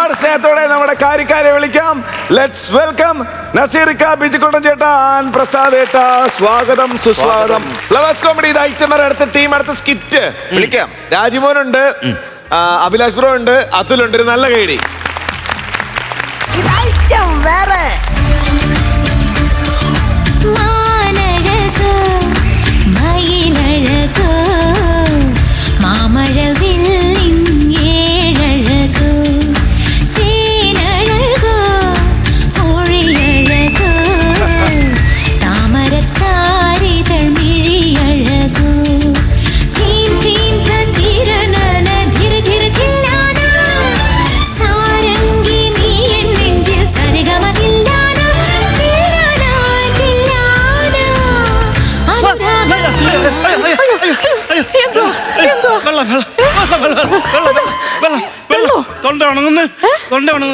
വളരെ സ്നേഹത്തോടെ നമ്മുടെ കാര്യക്കാരെ വിളിക്കാം. ലെറ്റ്സ് വെൽക്കം നസീർക്ക, ബിജുക്കുട്ടൻ ചേട്ടാ, പ്രസാദ് ഏട്ടാ. സ്വാഗതം, സുസ്വാഗതം. ഫ്ലവേഴ്സ് കോമഡി ഐറ്റം അടുത്ത ടീം, അടുത്ത സ്കിറ്റ് വിളിക്കാം. രാജിമോനുണ്ട്, അഭിലാഷ് ബ്രോ ഉണ്ട്, അതുലുണ്ട്. ഒരു നല്ല കൈഡി. വേറെ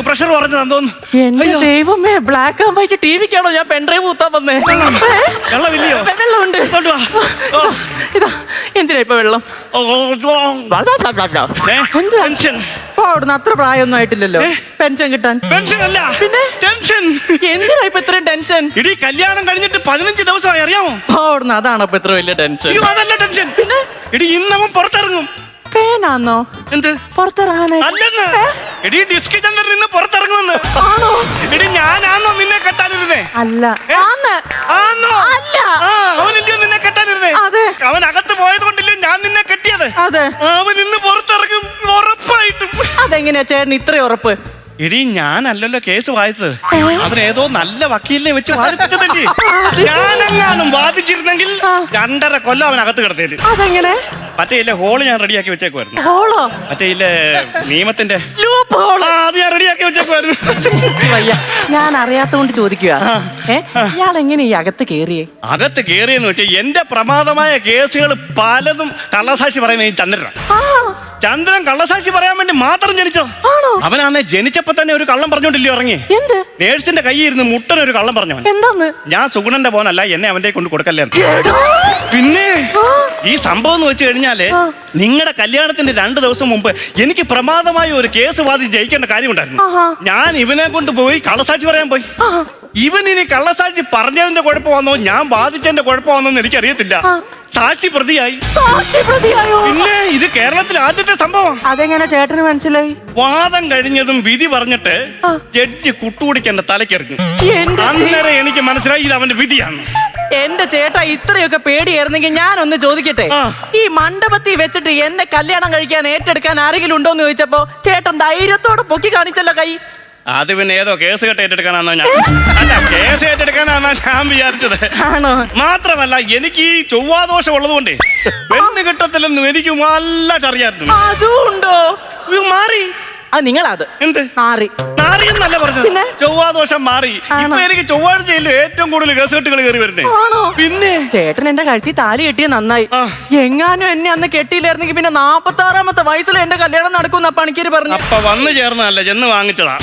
പ്രഷർ പറഞ്ഞത് എന്തോന്ന്? എന്റെ ദൈവമേ, ബ്ലാക്ക് ആൻഡ് വൈറ്റ് ടിവിക്കാണോ ഞാൻ പെൺഡ്രൈവ് കൂത്താൻ വന്നേ? വെള്ളമില്ലയോ? വെള്ളമുണ്ട്. ഇതാ എന്തിനാ ഇപ്പൊ വെള്ളം? അത്ര പ്രായമൊന്നും ആയിട്ടില്ലല്ലോ പെൻഷൻ കിട്ടാൻ. പെൻഷൻ അല്ല, പിന്നെ ടെൻഷൻ. എന്തിനാ ഇപ്പൊ ഇത്രയും ടെൻഷൻ? ഇടി കല്യാണം കഴിഞ്ഞിട്ട് 15 ദിവസമായി, അറിയാമോ? അതാണ് അപ്പൊ ഇത്ര വലിയ ടെൻഷൻ. അതല്ല ടെൻഷൻ. പിന്നെ ഇടി ഇന്നവൻ പുറത്തിറങ്ങും. പേനാന്നോ? എന്ത് പുറത്തിറങ്ങാനായിട്ട്? എടി ഡിസ്ക് ചന്ദ്രൻ നിന്ന് പുറത്തിറങ്ങുമെന്ന്. ആണോ? എടി ഞാനാന്നോ നിന്നെ കെട്ടാനിരുന്നേ? അല്ല. അവനല്ലയോ നിന്നെ കെട്ടാനിരുന്നേ? അതെ. അവൻ അകത്ത് പോയത് കൊണ്ടില്ലയോ ഞാൻ നിന്നെ കെട്ടിയത്? അതെ. അവൻ ഇന്ന് പുറത്തിറങ്ങും ഉറപ്പായിട്ടും. അതെങ്ങനെയാ ചേട്ടൻ ഇത്രയും ഉറപ്പ്? എടി ഞാനല്ലല്ലോ കേസ് വായിച്ചത്, അവൻ ഏതോ നല്ല വക്കീലിനെ വെച്ച് വാദിപ്പിച്ചതല്ലേ. ഞാനെങ്ങാനും വാദിച്ചിരുന്നെങ്കിൽ 2.5 കൊല്ലം അവൻ അകത്ത് കിടത്തേല്. അതെങ്ങനെ? മറ്റേ ഇല്ലേ ഹോള് ഞാൻ റെഡിയാക്കി വെച്ചേക്കുമായിരുന്നു. ഹോളോ? മറ്റേ ഇല്ലേ നിയമത്തിന്റെ ലൂപ്പ് ഹോള്. അത് ഞാൻ റെഡിയാക്കി വെച്ചേക്കുമായിരുന്നു. ഞാൻ അറിയാത്തോണ്ട് ചോദിക്കുക, ഇയാൾ എങ്ങനെ ഈ അകത്ത് കേറിയേ? അകത്ത് കേറിയെന്ന് വെച്ചാൽ എന്റെ പ്രമാദമായ കേസുകൾ പലതും കള്ളസാക്ഷി പറയുന്ന ഈ ചന്ദ്രൻ കള്ളസാക്ഷി പറയാൻ വേണ്ടി മാത്രം ജനിച്ചോ? അവനാണ് ജനിച്ചപ്പോ തന്നെ ഒരു കള്ളം പറഞ്ഞോണ്ടില്ലയോ ഇറങ്ങി? എന്ത്? നേഴ്സിന്റെ കയ്യിൽ ഇരുന്ന് മുട്ടൻ ഒരു കള്ളം പറഞ്ഞവൻ. എന്താന്ന്? ഞാൻ സുഗുണന്റെ പോനല്ല, എന്നെ അവന്റെ കൊണ്ട് കൊടുക്കല്ലേ. പിന്നെ ഈ സംഭവം എന്ന് വെച്ച് കഴിഞ്ഞാല് നിങ്ങളുടെ കല്യാണത്തിന്റെ 2 ദിവസം മുമ്പ് എനിക്ക് പ്രമാദമായ ഒരു കേസ് വാദിച്ച് ജയിക്കേണ്ട കാര്യമുണ്ടായിരുന്നു. ഞാൻ ഇവനെ കൊണ്ട് പോയി കള്ളസാക്ഷി പറയാൻ പോയി. ഇവൻ ഇനി കള്ളസാക്ഷി പറഞ്ഞതിന്റെ കുഴപ്പമാണോ ഞാൻ വാദിച്ചതിന്റെ കുഴപ്പമാണോന്ന് എനിക്കറിയത്തില്ല. സാക്ഷി പ്രതിയായി. പിന്നെ ഇത് കേരളത്തിൽ ആദ്യത്തെ സംഭവം. അതെങ്ങനെ ചേട്ടന് മനസ്സിലായി? വാദം കഴിഞ്ഞതും വിധി പറഞ്ഞിട്ട് ജഡ്ജി കുട്ടുകുടിക്ക് തലക്കെറിഞ്ഞു. അന്നേരം എനിക്ക് മനസ്സിലായി ഇത് അവന്റെ വിധിയാണ്. എന്റെ ചേട്ടാ, ഇത്രയൊക്കെ പേടിയായിരുന്നെങ്കിൽ ഞാനൊന്ന് ചോദിക്കട്ടെ, ഈ മണ്ഡപത്തിൽ വെച്ചിട്ട് എന്നെ കല്യാണം കഴിക്കാൻ ഏറ്റെടുക്കാൻ ആരെങ്കിലും ഉണ്ടോന്ന് ചോദിച്ചപ്പോ ചേട്ടൻ ധൈര്യത്തോടെ പൊക്കി കാണിച്ചല്ലോ കൈ. അത് പിന്നെ ഏതോ കേസ് കെട്ട് ഏറ്റെടുക്കാനാണോ ഞാൻ? അല്ല, കേസ് ഏറ്റെടുക്കാനാണോ ഞാൻ വിചാരിച്ചത്. മാത്രമല്ല എനിക്ക് ഈ ചൊവ്വാദോഷം ഉള്ളതുകൊണ്ടേ പെണ്ണ് കിട്ടത്തില്ലെന്നും എനിക്ക് നല്ലതായിട്ട് അറിയാമായിരുന്നു. അതുണ്ടോ? മാറി. നിങ്ങളത് എന്ത് നാറിയെന്നല്ല പറഞ്ഞത്, ചൊവ്വാദോഷം മാറി. ഇപ്പൊ എനിക്ക് ചൊവ്വാഴ്ചയിൽ ഏറ്റവും കൂടുതൽ കേസുകെട്ടുകൾ കയറി വരുന്നേ. പിന്നെ ചേട്ടൻ എന്റെ കഴുത്തിൽ താലി കെട്ടിയ നന്നായി. എങ്ങാനും എന്നെ അന്ന് കെട്ടിയില്ലായിരുന്നെങ്കിൽ പിന്നെ 46-ാമത്തെ വയസ്സിൽ എന്റെ കല്യാണം നടക്കുന്ന പണിക്കര് പറഞ്ഞു. അപ്പൊ വന്നു ചേർന്നല്ല, ചെന്ന് വാങ്ങിച്ചതാ.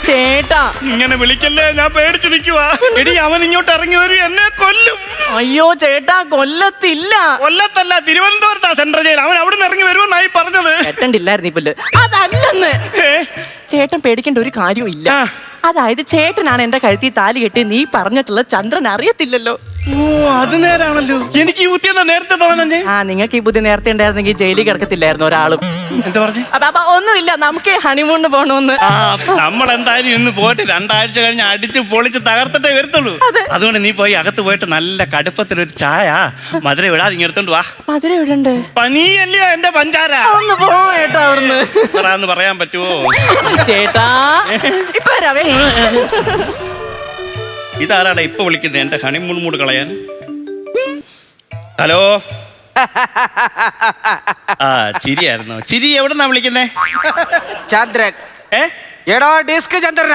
ചേട്ടാ ഇങ്ങനെ വിളിക്കല്ലേ, ഞാൻ പേടിച്ചു നിൽക്കുവാ. എടി അവൻ ഇങ്ങോട്ട് ഇറങ്ങി വരും, എന്നെ കൊല്ലും. അയ്യോ ചേട്ടാ, കൊല്ലത്തില്ല. കൊല്ലത്തല്ല, തിരുവനന്തപുരത്താ സെൻട്രൽ ജയിൽ. അവൻ അവിടെ നിന്ന് ഇറങ്ങി വരുമെന്നായി പറഞ്ഞത്. കെട്ടണ്ടില്ലായിരുന്നു. അതല്ലെന്ന്. ചേട്ടൻ പേടിക്കേണ്ട ഒരു കാര്യവും ഇല്ല. അതായത് ചേട്ടനാണ് എന്റെ കഴുത്തിൽ താലി കെട്ടി നീ പറഞ്ഞിട്ടുള്ള ചന്ദ്രൻ അറിയത്തില്ലല്ലോ. ഓ, അത് നേരാണല്ലോ. എനിക്ക് ഈ ബുദ്ധി നേരത്തെ തോന്നുന്നേ. നിങ്ങൾക്ക് ഈ ബുദ്ധി നേരത്തെ ഉണ്ടായിരുന്നെങ്കിൽ ജയിലിൽ കിടക്കത്തില്ലായിരുന്നു ഒരാളും. എന്താ പറഞ്ഞു? ഒന്നുമില്ല, നമുക്ക് ഹണിമൂണിന് പോണോന്ന്. നമ്മൾ എന്തായാലും ഇന്ന് പോയിട്ട് 2 ആഴ്ച കഴിഞ്ഞ് അടിച്ച് പൊളിച്ച് തകർത്തിട്ടേ വരത്തുള്ളൂ. അതുകൊണ്ട് നീ പോയി അകത്ത് പോയിട്ട് നല്ല കടുപ്പത്തിലൊരു ചായ മധുര വിടാതെ ഇങ്ങെടുത്തോണ്ട് വാ. മധുര വിടണ്ടേ? പനിയല്ലയോ എന്റെ പഞ്ചാര. ഒന്ന് പോയേട്ടാ അവിടുന്ന്. പറയാൻ പറ്റുമോ ചേട്ടാ? ഇപ്പൊ വരാവേ. ഇതാരാടാ ഇപ്പൊ വിളിക്കുന്നത് എന്റെ ഹണിമൂൺ മൂഡ് കളയാൻ? ഹലോ. ചിരിയായിരുന്നു. ചിരി എവിടെന്നാ വിളിക്കുന്നേ? ചന്ദ്രൻ. എടാ ഡിസ്ക് ചന്ദ്രൻ.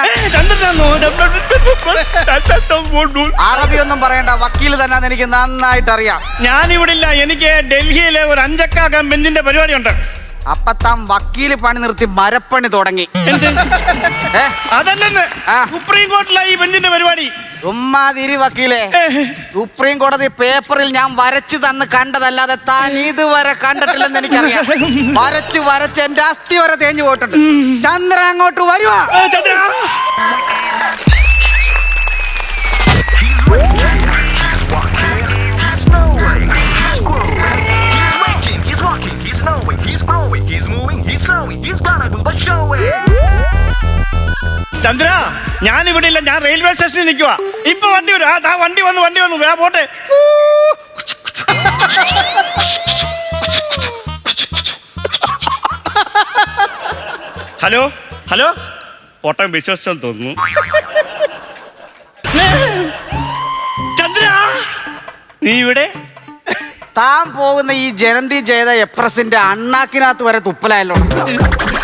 അറബി ഒന്നും പറയണ്ട, വക്കീല് തന്നെ എനിക്ക് നന്നായിട്ട് അറിയാം. ഞാനിവിടില്ല, എനിക്ക് ഡൽഹിയിലെ ഒരു 5 അക്ക ബെഞ്ചിന്റെ പരിപാടി ഉണ്ട്. അപ്പത്താം വക്കീല് പണി നിർത്തി മരപ്പണി തുടങ്ങി. അതല്ലെന്ന് സുപ്രീം കോർട്ടിലായി ഈ ബെഞ്ചിന്റെ പരിപാടി. ഉമ്മാതിരി വക്കീലേ, സുപ്രീം കോടതി പേപ്പറിൽ ഞാൻ വരച്ചു തന്ന് കണ്ടതല്ലാതെ താൻ ഇതുവരെ കണ്ടിട്ടില്ലെന്ന് എനിക്കറിയാം. വരച്ച് എന്റെ അസ്ഥി വരെ തേഞ്ഞു പോയിട്ടുണ്ട്. ചന്ദ്ര അങ്ങോട്ട് വരുവാ. ചന്ദ്ര ചന്ദ്ര, ഞാൻ ഇവിടെ ഇല്ല, ഞാൻ റെയിൽവേ സ്റ്റേഷനിൽ നിൽക്കുക. ഇപ്പൊ വണ്ടി വരും. വണ്ടി വന്നു വേ പോട്ടെ. ഹലോ ഹലോ, ഓട്ടം വിശ്വസിച്ചെന്ന് തോന്നുന്നു. ചന്ദ്ര, നീ ഇവിടെ? താൻ പോകുന്ന ഈ ജനന്തി ജയത എപ്രസിന്റെ അണ്ണാക്കിനകത്ത് വരെ തുപ്പലായല്ലോ.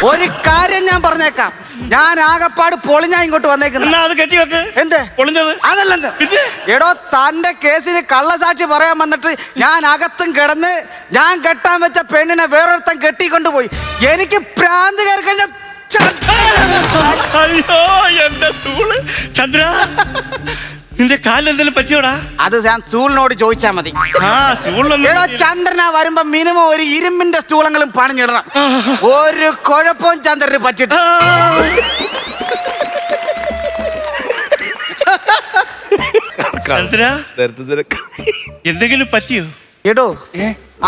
ഒരു കാര്യം ഞാൻ പറഞ്ഞേക്കാം, ഞാൻ ആകപ്പാട് പൊളിഞ്ഞാ ഇങ്ങോട്ട് വന്നേക്കുന്നത്. അത് കെട്ടി വെക്ക്. എന്ത് പൊളിഞ്ഞത്? അതല്ലെന്ന്. എടോ, തന്റെ കേസിന് കള്ളസാക്ഷി പറയാൻ വന്നിട്ട് ഞാൻ അകത്തും കിടന്ന് ഞാൻ കെട്ടാൻ വെച്ച പെണ്ണിനെ വേറൊരുത്തൻ കെട്ടിക്കൊണ്ടുപോയി. എനിക്ക് പ്രാന്ത് കയറി കഴിഞ്ഞ അയ്യോ, എന്റെ സ്റ്റൂള്. ചന്ദ്ര, നിന്റെ കാലിൽ എന്തെങ്കിലും പറ്റിയോടാ? അത് ഞാൻ സ്റ്റൂളിനോട് ചോദിച്ചാ മതി. എടോ, ചന്ദ്രനാ വരുമ്പോ മിനിമം ഒരു ഇരുമ്പിന്റെ സ്റ്റൂളെങ്കിലും പണിഞ്ഞിടണം. ഒരു കുഴപ്പവും ചന്ദ്രന് പറ്റിട്ട്. ചന്ദ്ര, എന്തെങ്കിലും പറ്റിയോ? എടോ,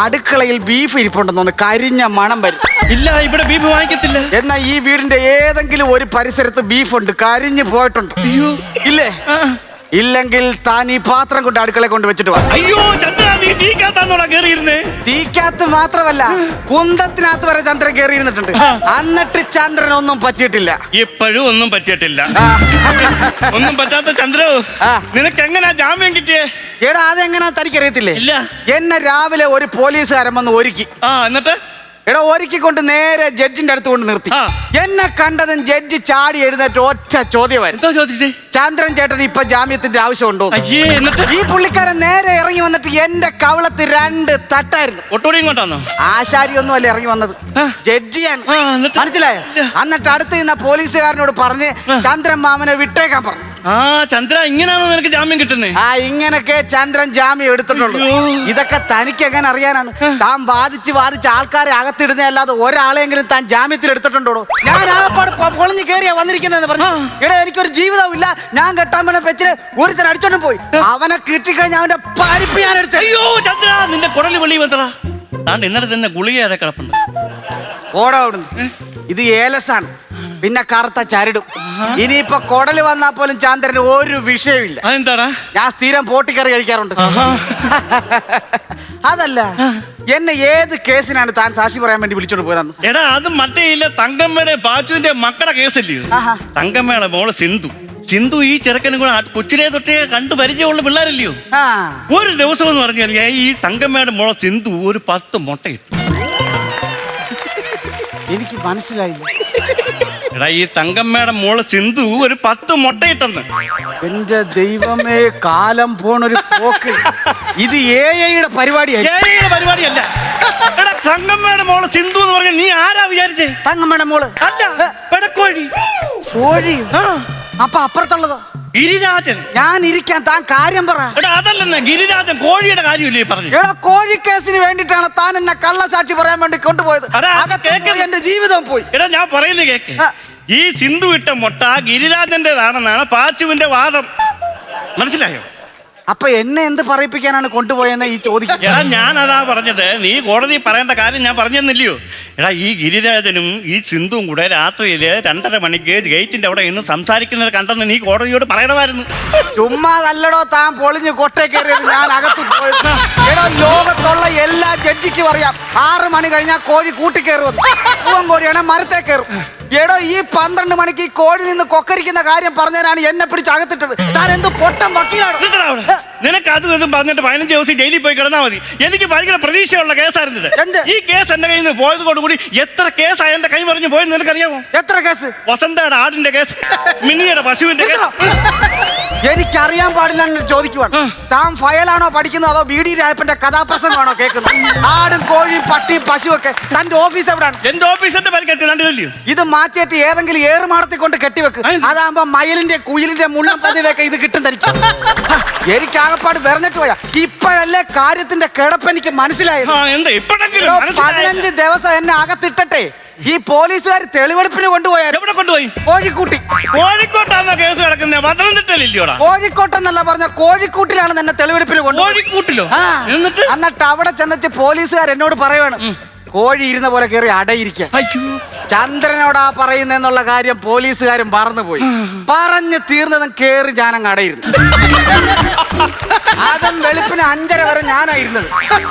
അടുക്കളയിൽ ബീഫ് ഇരിപ്പുണ്ടെന്ന് കരിഞ്ഞ മണം വരും. ഇല്ല, ഇവിടെ ബീഫ് വാങ്ങിക്കത്തില്ല. എന്നാ ഈ വീടിന്റെ ഏതെങ്കിലും ഒരു പരിസരത്ത് ബീഫുണ്ട്, കരിഞ്ഞു പോയിട്ടുണ്ട്. ഇല്ലേ? ഇല്ലെങ്കിൽ താൻ ഈ പാത്രം കൊണ്ട് അടുക്കളയെ കൊണ്ട് വെച്ചിട്ട് വാ. അയ്യോ ചന്ദ്ര, നീ തീക്കാത്താന്നോടാ കേറിയിരുന്നേ? തീക്കകത്ത് മാത്രമല്ല, കുന്തത്തിനകത്ത് വരെ ചന്ദ്രൻ കേറിയിരുന്നിട്ടുണ്ട്. എന്നിട്ട് ചന്ദ്രൻ ഒന്നും പറ്റിയിട്ടില്ല. ഇപ്പോഴും ഒന്നും പറ്റിയിട്ടില്ല. ഒന്നും പറ്റാത്ത ചന്ദ്ര, നിനക്ക് എങ്ങനാ ജാമ്യം കിട്ടിയേ? എടാ, അതെങ്ങനാ തനിക്കറിയത്തില്ലേ? ഇല്ല. എന്നെ രാവിലെ ഒരു പോലീസുകാരൻ വന്ന് ഒരുക്കി. എന്നിട്ട് എടാ, ഒരുക്കിക്കൊണ്ട് നേരെ ജഡ്ജിന്റെ അടുത്ത് കൊണ്ട് നിർത്തി. എന്നെ കണ്ടതും ജഡ്ജി ചാടി എഴുന്നേറ്റ് ഒറ്റ ചോദ്യമായിരുന്നു. ചോദിച്ചേ? ചന്ദ്രൻ ചേട്ടൻ ഇപ്പൊ ജാമ്യത്തിന്റെ ആവശ്യമുണ്ടോ? എന്നിട്ട് ഈ പുള്ളിക്കാരൻ നേരെ ഇറങ്ങി വന്നിട്ട് എന്റെ കവളത്ത് 2 തട്ടായിരുന്നു. ഒട്ടോടിയും കൊണ്ടാന്നോ? ആശാരി ഒന്നും അല്ല ഇറങ്ങി വന്നത്, ജഡ്ജിയാണ്. മനസ്സിലായോ? എന്നിട്ട് അടുത്ത് നിന്ന പോലീസുകാരനോട് പറഞ്ഞ് ചന്ദ്രൻ മാമനെ വിട്ടേക്കാൻ പറഞ്ഞു. ചന്ദ്ര, ഇങ്ങനെയാണോ നിനക്ക് ജാമ്യം കിട്ടുന്നേ? ഇങ്ങനൊക്കെ ചന്ദ്രൻ ജാമ്യം എടുത്തിട്ടുള്ളൂ. ഇതൊക്കെ തനിക്ക് എങ്ങനെ അറിയാനാണ്? താൻ വാദിച്ച് ആൾക്കാരെ അകത്തിടുന്നേ അല്ലാതെ ഒരാളെങ്കിലും താൻ ജാമ്യത്തിൽ എടുത്തിട്ടുണ്ടോ? ഞാൻ ആകപ്പാട് പൊളിഞ്ഞ് കയറിയാ വന്നിരിക്കുന്നതെന്ന് പറഞ്ഞു. എടാ, എനിക്കൊരു ജീവിതവും ഇല്ല. ഞാൻ കെട്ടാൻ പറ്റുന്ന പെച്ചിന് ഒരുത്തൻ അടിച്ചോണ്ടും പോയി. അവനെ കിട്ടിക്കഴിഞ്ഞാൽ അവന്റെ പരിപ്പ് ഞാൻ എടുത്തു. അയ്യോ ചന്ദ്ര, നിന്റെ കുടല് വെളി വന്നടാ. താണ്ട് ഇന്നലെ തന്നെ ഗുളികയാതെ കിടപ്പുണ്ട്. ഓടാ അവിടുന്ന്. ഇത് ഏലസാണ്, പിന്നെ കറുത്ത ചരടും. ഇനിയിപ്പൊ കൊടല് വന്നാൽ പോലും ചന്ദ്രന് ഒരു വിഷയമില്ല. അതെന്താടാ? ഞാൻ സ്ഥിരം പോട്ടിക്കറി കഴിക്കാറുണ്ട്. അതല്ല, എന്നെ ഏത് കേസിനാണ് താൻ സാക്ഷി പറയാൻ വേണ്ടി വിളിച്ചോണ്ട് പോയതെന്ന്? എടാ, അത് മറ്റേ ഇല്ല, തങ്കമ്മയുടെ പാച്ചുവിന്റെ മക്കളുടെ കേസല്ലയോ? തങ്കമ്മയുടെ മോള് സിന്ധു ഈ ചെറുക്കനും കൂടെ കൊച്ചിലെ തൊട്ടേ കണ്ടു പരിചയമുള്ള പിള്ളേരല്ലയോ? ഒരു ദിവസം എന്ന് പറഞ്ഞാൽ ഈ തങ്കമ്മയുടെ മോളെ സിന്ധു ഒരു 10 മുട്ടയിട്ടു. എനിക്ക് മനസ്സിലായില്ല. എടാ, ഈ തങ്കമ്മയുടെ മോള് സിന്ധു ഒരു 10 മുട്ടയിട്ടെന്ന്. എന്റെ ദൈവമേ, കാലം പോണൊരു പോക്ക്. ഇത് AI-യുടെ പരിപാടിയല്ല. എടാ, തങ്കമ്മയുടെ മോള് സിന്ധു എന്ന് പറഞ്ഞാൽ നീ ആരാ വിചാരിച്ചേ? തങ്കമ്മയുടെ മോള് അല്ല, പെടക്കോഴി. കോഴി? അപ്പൊ അപ്പുറത്തുള്ളതോ? ഗിരിരാജൻ. ഞാൻ ഇരിക്കാൻ, താൻ കാര്യം പറ. എടാ, അതല്ലെന്ന്, ഗിരിരാജൻ കോഴിയുടെ കാര്യമില്ലേ പറഞ്ഞു? എടാ, കോഴി കേസിന് വേണ്ടിയിട്ടാണ് താൻ എന്നെ കള്ളസാക്ഷി പറയാൻ വേണ്ടി കൊണ്ടുപോയത്. എന്റെ ജീവിതം പോയി. എടാ, ഞാൻ പറയുന്നത് കേക്ക്. ഈ സിന്ധു ഇട്ട മുട്ട ഗിരിരാജന്റേതാണെന്നാണ് പാച്ചുവിന്റെ വാദം. മനസ്സിലായോ? അപ്പൊ എന്നെ എന്ത് പറയിപ്പിക്കാനാണ് കൊണ്ടുപോയെന്ന് ഈ ചോദിക്കുന്നത്? എടാ, ഞാൻ അതാ പറഞ്ഞത്. നീ കോടതി പറയേണ്ട കാര്യം ഞാൻ പറഞ്ഞെന്നില്ലയോ? എടാ, ഈ ഗിരിരാജനും ഈ സിന്ധുവും കൂടെ രാത്രിയില് 2:30 മണിക്ക് ഗേറ്റിന്റെ അവിടെ ഇന്ന് സംസാരിക്കുന്നത് കണ്ടെന്ന് നീ കോടതിയോട് പറയണമായിരുന്നു. ചുമ്മാതല്ലടോ താൻ പൊളിഞ്ഞ് കൊട്ടേ കയറിയത്. ഞാൻ അകത്ത് പോയത്. എടോ, ലോകത്തുള്ള എല്ലാ ജഡ്ജിക്കും അറിയാം 6 മണി കഴിഞ്ഞാൽ കോഴി കൂട്ടിക്കയറുമെന്ന്. പൂവൻ കോഴിയാണെ മരത്തെ കയറും. എടോ, ഈ 12 മണിക്ക് ഈ കോഴി നിന്ന് കൊക്കരിക്കുന്ന കാര്യം പറഞ്ഞതിനാണ് എന്നെ പിടിച്ച് അകത്തിട്ടത്. താൻ എന്ത് പൊട്ടം വക്കീലാണ്? നിനക്ക് അതും ഇതും പറഞ്ഞിട്ട് 15 ദിവസം ജയിലിൽ പോയി കിടന്നാൽ മതി. എനിക്ക് ഭയങ്കര പ്രതീക്ഷയുള്ള കേസായിരുന്നത്. ഈ കേസ് എന്റെ കയ്യിൽ നിന്ന് പോയത് കൊണ്ടുകൂടി എത്ര കേസാ എന്റെ കൈ മറിഞ്ഞു പോയെന്ന് നിനക്കറിയാമോ? എത്ര കേസ്? വസന്തയുടെ ആടിന്റെ കേസ്, മിനിയുടെ പശുവിന്റെ കേസ്. എനിക്കറിയാൻ പാടില്ല ചോദിക്കുവാണ്. താൻ ഫയലാണോ പഠിക്കുന്നത് അതോ ബി ഡി രായപ്പന്റെ കഥാപ്രസംഗമാണോ കേൾക്കുന്നത്? ആടും കോഴിയും പട്ടിയും പശുവൊക്കെ തന്റെ ഓഫീസ് എവിടാണ്? എന്റെ ഓഫീസിന്റെ പരിക്കറ്റ് കണ്ടില്ലയോ? ഇത് മാറ്റിയിട്ട് ഏതെങ്കിലും ഏറുമാടത്തിൽ കൊണ്ട് കെട്ടിവെക്ക്. അതാകുമ്പോ മയിലിന്റെ കുയിലിന്റെ മുള്ളം പതിയുടെ ഒക്കെ ഇത് കിട്ടും തനിക്ക്. എനിക്ക് ആകപ്പാട് വെറഞ്ഞിട്ട് പോയാ. ഇപ്പോഴല്ലേ കാര്യത്തിന്റെ കിടപ്പ് എനിക്ക് മനസ്സിലായത്. 15 ദിവസം എന്നെ അകത്തിട്ടട്ടെ ഈ പോലീസുകാർ തെളിവെടുപ്പിന് കൊണ്ടുപോയാൽ. എവിടെ കൊണ്ടുപോയി? കോഴിക്കൂട്ടി. കോഴിക്കോട്ടാണോ കേസ് കിടക്കുന്നത്? പത്തനംതിട്ടയിലില്ലോടാ? കോഴിക്കോട്ടെന്നല്ല പറഞ്ഞ, കോഴിക്കൂട്ടിലാണ് എന്നെ തെളിവെടുപ്പിന് കൊണ്ടുപോയി. കോഴിക്കൂട്ടിലോ? എന്നിട്ട് അവിടെ ചെന്നിട്ട് പോലീസുകാർ എന്നോട് പറയുവാണ്, കോഴി ഇരുന്ന പോലെ കയറി അടയിരിക്കുക. ചന്ദ്രനോടാ പറയുന്നെന്നുള്ള കാര്യം പോലീസുകാരും മറന്നുപോയി. പറഞ്ഞു തീർന്നതും കേറി ഞാനങ്ങ് അടയിരുന്നു. അതും വെളുപ്പിന് 5:30 വരെ ഞാനായിരുന്നത്.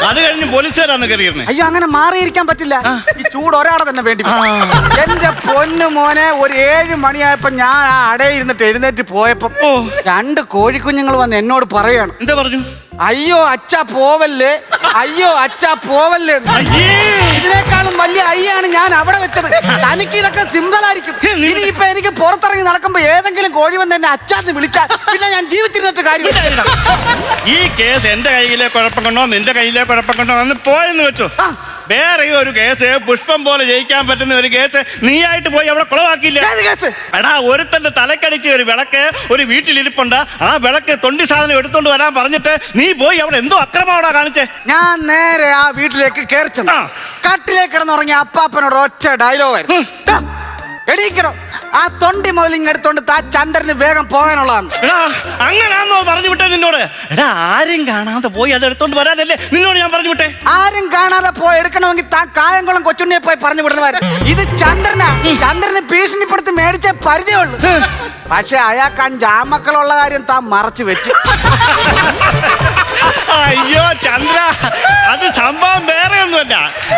അത് കഴിഞ്ഞ് പോലീസുകാരാണ് കയറിയിരുന്നത്. അയ്യോ, അങ്ങനെ മാറിയിരിക്കാൻ പറ്റില്ല. ഈ ചൂട് ഒരാളെ തന്നെ വേണ്ടി. എന്റെ പൊന്നു മോനെ, ഒരു 7 മണിയായപ്പോ ഞാൻ ആ അടയിരുന്നിട്ട് എഴുന്നേറ്റ് പോയപ്പോ 2 കോഴിക്കുഞ്ഞുങ്ങൾ വന്ന് എന്നോട് പറയാണ്. എന്താ പറഞ്ഞു? അയ്യോ അച്ഛാ പോവല്ലേ, അയ്യോ അച്ഛാ പോവല്ലേ. ഇതിനേക്കാളും വലിയ അയ്യാണ് ഞാൻ അവിടെ വെച്ചത്. തനിക്ക് ഇതൊക്കെ സിമ്പിൾ ആയിരിക്കും. ഇനിയിപ്പൊ എനിക്ക് പുറത്തിറങ്ങി നടക്കുമ്പോ ഏതെങ്കിലും കോഴി വന്ന് എന്നെ അച്ഛാന്ന് വിളിച്ചാൽ പിന്നെ ഞാൻ ജീവിച്ചിരുന്നിട്ട് കാര്യമില്ല. ഈ കേസ് എന്റെ കയ്യിലെ കുഴപ്പം കൊണ്ടോ നിന്റെ കയ്യിലെ കുഴപ്പം കൊണ്ടോ എന്ന് പോയെന്ന് വെച്ചോ, വേറെ ഒരു കേസ് പുഷ്പം പോലെ ജയിക്കാൻ പറ്റുന്ന ഒരു കേസ് നീയായിട്ട് പോയി അവിടെ കുളവാക്കിയില്ല. എടാ, ഒരുത്തന്റെ തലക്കടിച്ച് ഒരു വിളക്ക് ഒരു വീട്ടിലിരിപ്പുണ്ട്. ആ വിളക്ക് തൊണ്ടി സാധനം എടുത്തോണ്ട് വരാൻ പറഞ്ഞിട്ട് നീ പോയി അവിടെ എന്തോ അക്രമമാടാ കാണിച്ചേ. ഞാൻ നേരെ ആ വീട്ടിലേക്ക് കയറി ചെന്നു. കട്ടിലേക്ക് കിടന്നുറങ്ങിയ അപ്പാപ്പനോട് ഒറ്റ ഡയലോഗായിരുന്നു, എണീക്കണം, ആ തൊണ്ടി മുതൽ ഇങ്ങെടുത്തോണ്ട് താ ചന്ദ്രന് വേഗം പോകാനുള്ളതാണ്. അങ്ങനാന്നോ പറഞ്ഞു വിട്ടേ നിന്നോട്? എടാ, ആരും കാണാതെ പോയി അത് എടുത്തോണ്ട് വരാനല്ലേ നിന്നോട് ഞാൻ പറഞ്ഞു വിട്ടേ. ആരും കാണാതെ പോയി എടുക്കണമെങ്കിൽ താൻ കായംകുളം കൊച്ചുണ്ണിയെ പോയി പറഞ്ഞു വിടണമായിരുന്നു. ഇത് ചന്ദ്രന് ഭീഷണിപ്പെടുത്തി മേടിച്ച പരിചയമുള്ളൂ. പക്ഷെ അയാൾക്ക് 5 ആമക്കളുള്ള കാര്യം താൻ മറച്ചു വെച്ചു. അയ്യോ ചന്ദ്ര, അത് സംഭവം വേറെ ഒന്നുമല്ല.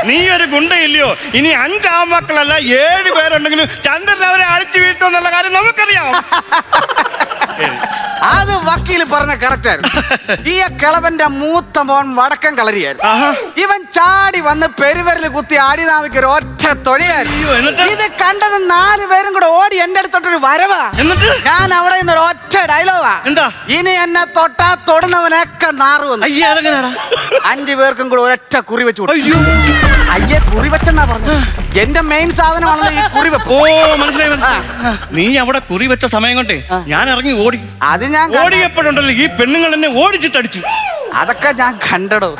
നീ ഒരു ഗുണ്ടയില്ലയോ? ഇനി 5 ആമക്കളല്ല 7 പേരുണ്ടെങ്കിലും ചന്ദ്രൻ അവരെ അഴിച്ചു വീട്ടുമെന്നുള്ള കാര്യം നമുക്കറിയാം. അത് വക്കീല് പറഞ്ഞ കറക്റ്റ് ആയിരുന്നു. ഈ കിളവന്റെ മൂത്ത മോൻ വടക്കൻ കളരിയായിരുന്നു. ഇവൻ ചാടി വന്ന് പെരുവരല് കുത്തി ആടിനാവിക്ക് ഒരു ഒറ്റ തൊഴിയായിരുന്നു. ഇത് കണ്ടത് 4 പേരും കൂടെ ഓടി എന്റെ അടുത്തോട്ടൊരു വരവാ. ഞാൻ അവിടെ നിന്ന് ഒരു ഒറ്റ ഡയലോഗാ, എന്താ ഇനി എന്നെ തൊട്ടാ തൊടുന്നവനൊക്കെ നാറുവന്നു. 5 പേർക്കും കൂടെ ഒരൊറ്റ കുറി വെച്ചു. അയ്യേ, കുറി വെച്ചെന്നാ പറഞ്ഞു. എന്റെ മെയിൻ സാധനമാണല്ലോ ഈ കുറി വെപ്പ്. ഓ, മനസ്സിലായി. നീ അവിടെ കുറി വെച്ച സമയം കൊണ്ട് ഞാൻ ഇറങ്ങി ഓടി. അത് ഞാൻ ഓടിയപ്പോഴുണ്ടല്ലോ ഈ പെണ്ണുങ്ങൾ എന്നെ ഓടിച്ചിട്ടടിച്ചു. അതൊക്കെ ഞാൻ കണ്ടടോ.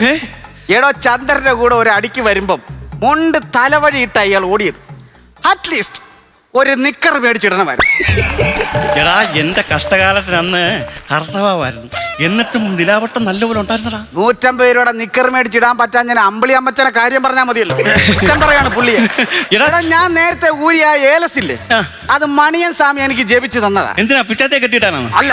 എടോ, ചന്ദ്രന്റെ കൂടെ ഒരു അടിക്ക് വരുമ്പം മുണ്ട് തലവഴി ഇട്ട അയാൾ ഓടിയത്. അറ്റ്ലീസ്റ്റ് ഒരു നിക്കർ മേടിച്ചിടണമായിരുന്നു. എടാ, എന്റെ കഷ്ടകാലത്തിന് അന്ന് കർത്തവായിരുന്നു. എന്നിട്ടും നിലാവട്ടം നല്ലപോലെ ഉണ്ടായിരുന്നടാ. 150 രൂപയുടെ നിക്കർ മേടിച്ചിടാൻ പറ്റാൻ ഞാൻ അമ്പിളി അമ്മച്ചനെ കാര്യം പറഞ്ഞാൽ മതിയല്ലോ. കുറ്റം പറയാണ് പുള്ളിയെ. എടാ, ഞാൻ നേരത്തെ ഊരിയ ഏലസില്ലേ, അത് മണിയൻ സ്വാമി എനിക്ക് ജപിച്ചു തന്നതാ. എന്തിനാ, പിച്ചാത്തെ കെട്ടിയിട്ടാണോ? അല്ല,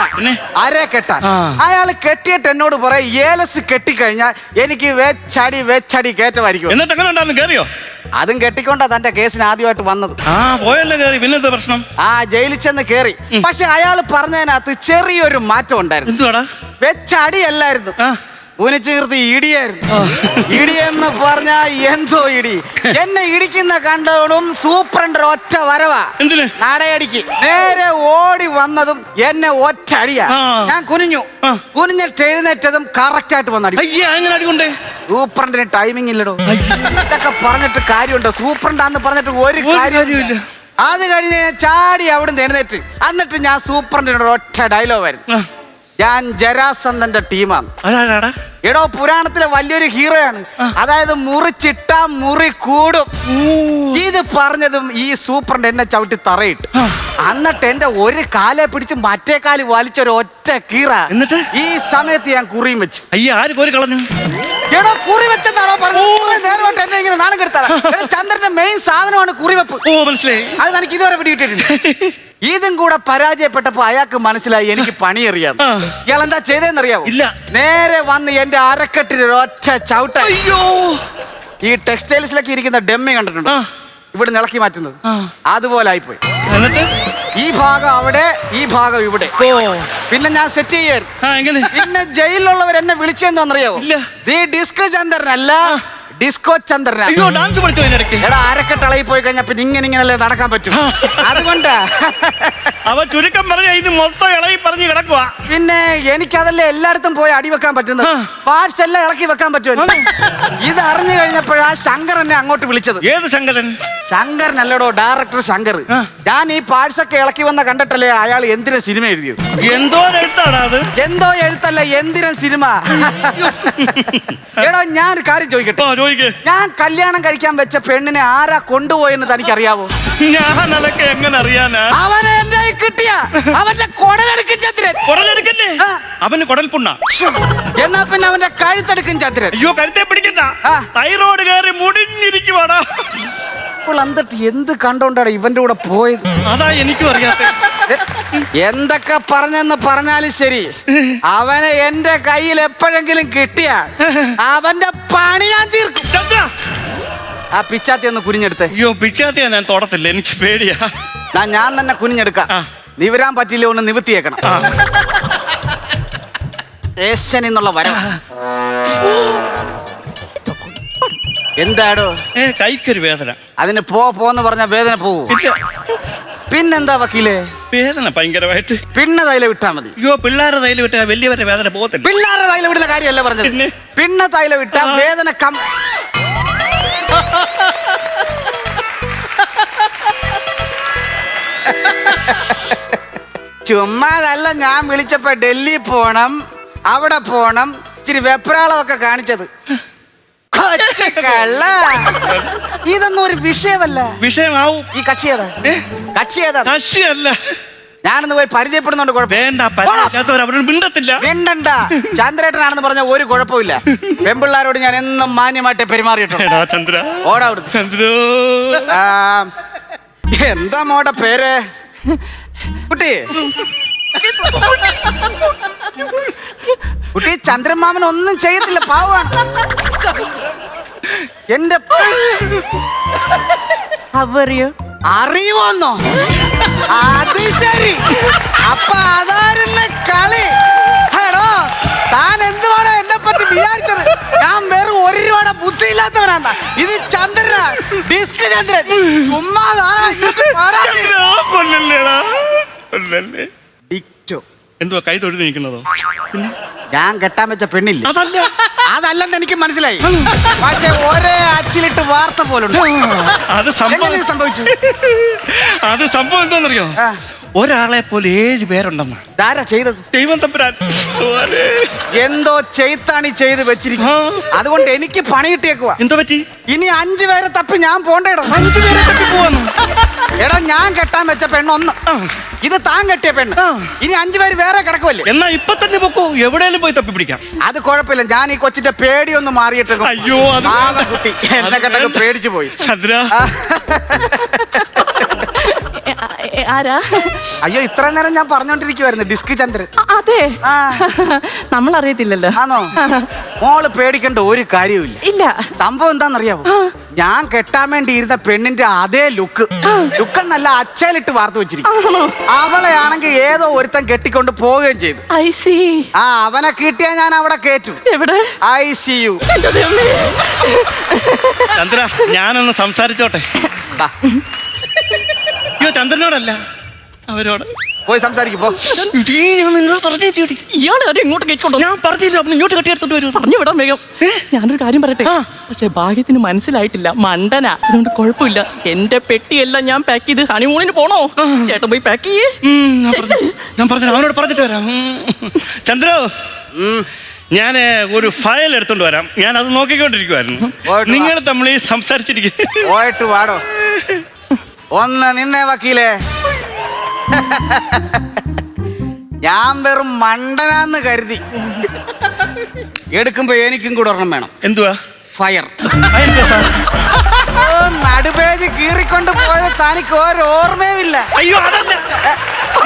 അരേ കെട്ടാൻ. അയാള് കെട്ടിയിട്ട് എന്നോട് പറയും, ഏലസ് കെട്ടിക്കഴിഞ്ഞാൽ എനിക്ക് വെച്ചടി കയറ്റമായിരിക്കും. എന്നിട്ട് എങ്ങനെ ഉണ്ടായിരുന്നു? കേറിയോ? അതും കെട്ടിക്കൊണ്ടാ തന്റെ കേസിന് ആദ്യമായിട്ട് വന്നത്. പോയല്ലേ കേറി. പിന്നെന്താ പ്രശ്നം? ജയിലിൽ ചെന്ന് കേറി. പക്ഷെ അയാൾ പറഞ്ഞതിനകത്ത് ചെറിയൊരു മാറ്റം ഉണ്ടായിരുന്നു. എന്തുവാടാ? വെച്ചടിയല്ലായിരുന്നു, ഉനിച്ചീർത്തി ഇടിയായിരുന്നു. ഇടിയെന്ന് പറഞ്ഞാ എന്തോ ഇടി. എന്നെ ഇടിക്കുന്ന കണ്ടോടും സൂപ്രണ്ട് ഒറ്റ വരവാ. നടയടിക്ക് നേരെ ഓടി വന്നതും എന്നെ ഒറ്റ അടിയാ. ഞാൻ കുനിഞ്ഞിട്ട് എഴുന്നേറ്റതും കറക്റ്റ് ആയിട്ട് വന്നടി. സൂപ്രണ്ടിന് ടൈമിംഗ് ഇല്ലടോ. ഇതൊക്കെ പറഞ്ഞിട്ട് കാര്യമുണ്ടോ? സൂപ്രണ്ടാന്ന് പറഞ്ഞിട്ട് ഒരു കാര്യമില്ല. അത് കഴിഞ്ഞ് ഞാൻ ചാടി അവിടുന്ന് എഴുന്നേറ്റ്. എന്നിട്ട് ഞാൻ സൂപ്രണ്ടിനോട് ഒറ്റ ഡയലോഗായിരുന്നു, ഞാൻ ജരാസന്ധന്റെ ടീമാണ്. എടോ, പുരാണത്തിലെ വലിയൊരു ഹീറോയാണ്. അതായത് മുറിച്ചിട്ട മുറി കൂടും. ഇത് പറഞ്ഞതും ഈ സൂപ്രണ്ട് എന്നെ ചവിട്ടി തറയിട്ട്. എന്നിട്ട് എന്റെ ഒരു കാലെ പിടിച്ച് മറ്റേ കാല് വലിച്ചൊരു ഒറ്റ കീറ. എന്നിട്ട് ഈ സമയത്ത് ഞാൻ കുറിയും വെച്ചു. ആര് കോരി കളഞ്ഞു? എടോ, കുറി വെച്ചെന്നാണോ പറഞ്ഞത്? നേരമായിട്ട് എന്നെ ഇങ്ങനെ നാണം കെടുത്താ. ചന്ദ്രന്റെ മെയിൻ സാധനമാണ് കുറിവെപ്പ്. മനസ്സിലായി. അത് എനിക്ക് ഇതുവരെ പിടികിട്ടിട്ടുണ്ട്. ഇതും കൂടെ പരാജയപ്പെട്ടപ്പോ അയാൾക്ക് മനസ്സിലായി എനിക്ക് പണിയറിയാം. ഇയാൾ എന്താ ചെയ്തതെന്നറിയാവോ? ഇല്ല. നേരെ വന്ന് എന്റെ അരക്കെട്ടിൽ ഒറ്റ ചവിട്ട. ഈ ടെക്സ്റ്റൈൽസിലൊക്കെ ഇരിക്കുന്ന ഡെമ്മി കണ്ടിട്ടുണ്ടോ? ഇവിടെ ഇളക്കി മാറ്റുന്നത് അതുപോലെ ആയിപ്പോയി. ഈ ഭാഗം അവിടെ, ഈ ഭാഗം ഇവിടെ. പിന്നെ ഞാൻ സെറ്റ് ചെയ്യായിരുന്നു. പിന്നെ ജയിലിലുള്ളവർ എന്നെ വിളിച്ചെന്നറിയാവോ? ഡിസ്ക് ചന്ദ്രനല്ല, ഡിസ്കോ ചന്ദ്രൻ. ഡാൻസ് പഠിച്ചു. എടാ, അരക്കെട്ടളയിൽ പോയി കഴിഞ്ഞാൽ പിന്നെ ഇങ്ങനെയല്ലേ നടക്കാൻ പറ്റും. അതുകൊണ്ടാ അവ ചുരുക്കം പറഞ്ഞ ഇത് മൊത്തം ഇളകി പറഞ്ഞു കിടക്കുവാ. പിന്നെ എനിക്കതല്ലേ എല്ലായിടത്തും പോയി അടി വെക്കാൻ പറ്റുന്നത്. പാർട്സ് എല്ലാം ഇളക്കി വെക്കാൻ പറ്റുമല്ലോ. ഇത് അറിഞ്ഞു കഴിഞ്ഞപ്പോഴാ ശങ്കർ എന്നെ അങ്ങോട്ട് വിളിച്ചത്. ഏത് ശങ്കരൻ? ശങ്കരനല്ലടോ, ഡയറക്ടർ ശങ്കർ. ഞാൻ ഈ പാർട്സ് ഒക്കെ ഇളക്കി വന്ന കണ്ടിട്ടല്ലേ അയാൾ എന്തിനും സിനിമ എഴുതിയത്. എന്തോ എഴുത്താടാ അത്? എന്തോ എഴുത്തല്ല, എന്തിനും സിനിമ. എടോ ഞാൻ ഒരു കാര്യം ചോദിക്കട്ടെ. ഞാൻ കല്യാണം കഴിക്കാൻ വെച്ച പെണ്ണിനെ ആരാ കൊണ്ടുപോയെന്ന് തനിക്കറിയാവോ? ഞാൻ അതൊക്കെ എങ്ങനെ അറിയാനാ? അവനെ എന്റെ കയ്യിൽ കിട്ടിയ അവന്റെ കുടലെടുക്കും ചന്ദ്രൻ. കുടലെടുക്കല്ലേ? അവന് കുടൽ പുണ്ണ. എന്നാ പിന്നെ അവന്റെ കഴുത്തെടുക്കും ചന്ദ്രൻ. അയ്യോ, കഴുത്തെ പിടിക്കണ്ട. തൈറോയ്ഡ് കയറി മുടിഞ്ഞിരിക്കുവാടാ. അപ്പോൾ എന്നിട്ട് എന്ത് കണ്ടോണ്ടാണ് ഇവന്റെ കൂടെ പോയത്? അതാ എനിക്കും അറിയാത്ത. എന്തൊക്കെ പറഞ്ഞെന്ന് പറഞ്ഞാലും ശരി, അവനെ എന്റെ കയ്യിൽ എപ്പോഴെങ്കിലും കിട്ടിയ അവന്റെ പണി ഞാൻ തീർക്കും. ആ പിച്ചാത്തി ഒന്ന് കുനിഞ്ഞെടുത്തേ. അയ്യോ, പിച്ചാത്തിയാ ഞാൻ തൊടത്തില്ല, എനിക്ക് പേടിയാ. ഞാൻ തന്നെ കുനിഞ്ഞെടുക്കാം. നിവരാൻ പറ്റില്ല, ഒന്ന് നിവൃത്തിയേക്കണം. ഏഷ്യൻ എന്നുള്ള വരം. എന്താടോ? കൈക്കൊരു വേദന. അതിന് പോന്ന് പറഞ്ഞ വേദന പോവൂ. പിന്നെന്താ വക്കീലേ? വേദന ഭയങ്കരമായിട്ട്. പിന്നെ തൈല വിട്ടാ മതി. അയ്യോ, പിള്ളേരെ തൈല വിട്ടാ വലിയവരെ വേദന പോകത്തില്ല. പിള്ളേരെ തൈല വിടുന്ന കാര്യമല്ല പറഞ്ഞത്. പിന്നെ തൈല വിട്ടാ വേദന ചുമ്മാതല്ല ഞാൻ വിളിച്ചപ്പോ ഡൽഹി പോണം, അവിടെ പോണം, ഇച്ചിരി വെപ്രാളമൊക്കെ കാണിച്ചത്. ഇതൊന്നും ഒരു വിഷയമല്ല. വിഷയമാവും. ഈ കക്ഷി ഏതാ? കക്ഷിയല്ല. ഞാനൊന്ന് പോയി പരിചയപ്പെടുന്നുണ്ട്. വേണ്ട, മിണ്ടത്തില്ല. മിണ്ടണ്ട. ചന്ദ്രേട്ടനാണെന്ന് പറഞ്ഞ ഒരു കുഴപ്പമില്ല. പെമ്പിള്ളാരോട് ഞാൻ എന്നും മാന്യമായിട്ട് പെരുമാറിയിട്ടുണ്ട്. ഓടാ എന്താ മോടെ പേര്? കുട്ടി കുട്ടി ചന്ദ്രമാമൻ ഒന്നും ചെയ്യത്തില്ല, പാവാണ്. എന്റെ അറിയുമോന്നോ? അത് ശരി. അപ്പൊ അതായിരുന്നു കളി. ഹലോ, താൻ എന്തുവാണ് എന്നെ പറ്റി വിചാരിച്ചത്? ഞാൻ വെറും ഒരു രൂപയുടെ ബുദ്ധിയില്ലാത്തവനാ. ഇത് ചന്ദ്രനാ, ഡിസ്ക് ചന്ദ്രൻ. ചുമ്മാ എന്തുവാ കൈ തൊഴുതി നിൽക്കുന്നതോ? ഞാൻ കെട്ടാൻ വെച്ച പെണ്ണില്ല. അതല്ലെന്ന് എനിക്ക് മനസ്സിലായി. പക്ഷെ ഒരേ അച്ചിലിട്ട് വാർത്ത പോലുണ്ട്. സംഭവിച്ചു. അത് സംഭവം എന്താണെന്നറിയോ? ഒരാളെ പോലെ 7 പേരുണ്ടെന്ന്. ധാരാ ചെയ്തത്? ദൈവം തമ്പുരാൻ. എന്തോ ചെയ്ത്താണി ചെയ്ത് വെച്ചിരിക്കുന്നു. അതുകൊണ്ട് എനിക്ക് പണി കിട്ടിയേക്കുവാ. എന്തോ പറ്റി? ഇനി 5 പേരെ തപ്പി ഞാൻ പോണ്ടേടോ. 5 പേരെ തപ്പി പോവാന്ന്? എടാ, ഞാൻ കെട്ടാൻ വെച്ച പെണ്ണൊന്ന്, ഇത് താൻ കെട്ടിയ പെണ്ണ്. ഇനി 5 പേര് വേറെ കിടക്കുമല്ലേ? എന്നാ ഇപ്പൊ തന്നെ പൊക്കോ, എവിടെയെങ്കിലും പോയി തപ്പി പിടിക്കാം. അത് കുഴപ്പമില്ല. ഞാൻ ഈ കൊച്ചിന്റെ പേടിയൊന്ന് മാറിയിട്ട്. അയ്യോ, കുട്ടി എന്നെ കണ്ടൊക്കെ പേടിച്ചു പോയി. ആരാ? അയ്യോ, ഇത്ര നേരം ഞാൻ പറഞ്ഞോണ്ടിരിക്കുവായിരുന്നു ഡിസ്ക് ചന്ദ്രൻ. അതെ, നമ്മൾ അറിയത്തില്ലല്ലോ. ആണോ? മോള് പേടിക്കേണ്ട ഒരു കാര്യമില്ല. ഇല്ല. സംഭവം എന്താണെന്നറിയാമോ? ഞാൻ കെട്ടാൻ വേണ്ടി ഇരുന്ന പെണ്ണിന്റെ അതേ ലുക്ക് എന്നല്ല, അച്ചയിലിട്ട് വാർത്ത വെച്ചിരിക്കും. അവളെ ആണെങ്കിൽ ഏതോ ഒരുത്തൻ കെട്ടിക്കൊണ്ട് പോവുകയും ചെയ്തു. അവനെ കിട്ടിയാ ഞാൻ അവിടെ കേറ്റു. എവിടെ? ICU. ചന്ദ്ര, ഞാനൊന്ന് സംസാരിച്ചോട്ടെ. അയ്യോ, ചന്ദ്രനോടല്ല, അവരോട് പോയി സംസാരിക്കും. ഇങ്ങോട്ട് കേൾക്കോട്ടോ. ഞാൻ പറഞ്ഞില്ല, ഇങ്ങോട്ട് കെട്ടിയെടുത്തോട്ട് വരും. പറഞ്ഞു വിടാൻ വേഗം. ഞാനൊരു കാര്യം പറയട്ടെ. പക്ഷെ ഭാഗ്യത്തിന് മനസ്സിലായിട്ടില്ല, മണ്ടനാ. അതുകൊണ്ട് കുഴപ്പമില്ല. എന്റെ പെട്ടിയെല്ലാം ഞാൻ പാക്ക് ചെയ്ത് ഹണിമൂണിന് പോണോ? ചേട്ടൻ പോയി പാക്ക് ചെയ്യേ. ഞാൻ പറഞ്ഞു, അവനോട് പറഞ്ഞിട്ട് വരാം. ചന്ദ്ര, ഞാൻ ഒരു ഫയൽ എടുത്തോണ്ട് വരാം. ഞാൻ അത് നോക്കിക്കൊണ്ടിരിക്കുവായിരുന്നു. നിങ്ങൾ തമ്മിൽ സംസാരിച്ചിരിക്കും. പോയിട്ട് വാടോ. ഒന്ന് നിന്നേ വക്കീലേ. ഞാൻ വെറും മണ്ടനാന്ന് കരുതി. എടുക്കുമ്പോ എനിക്കും കൂടെ ഒരെണ്ണം വേണം. എന്തുവാ? ഫയർ. നടുപേജ് കീറിക്കൊണ്ട് പോയത് തനിക്ക് ഒരു ഓർമ്മയുമില്ല. അയ്യോ, അതല്ല,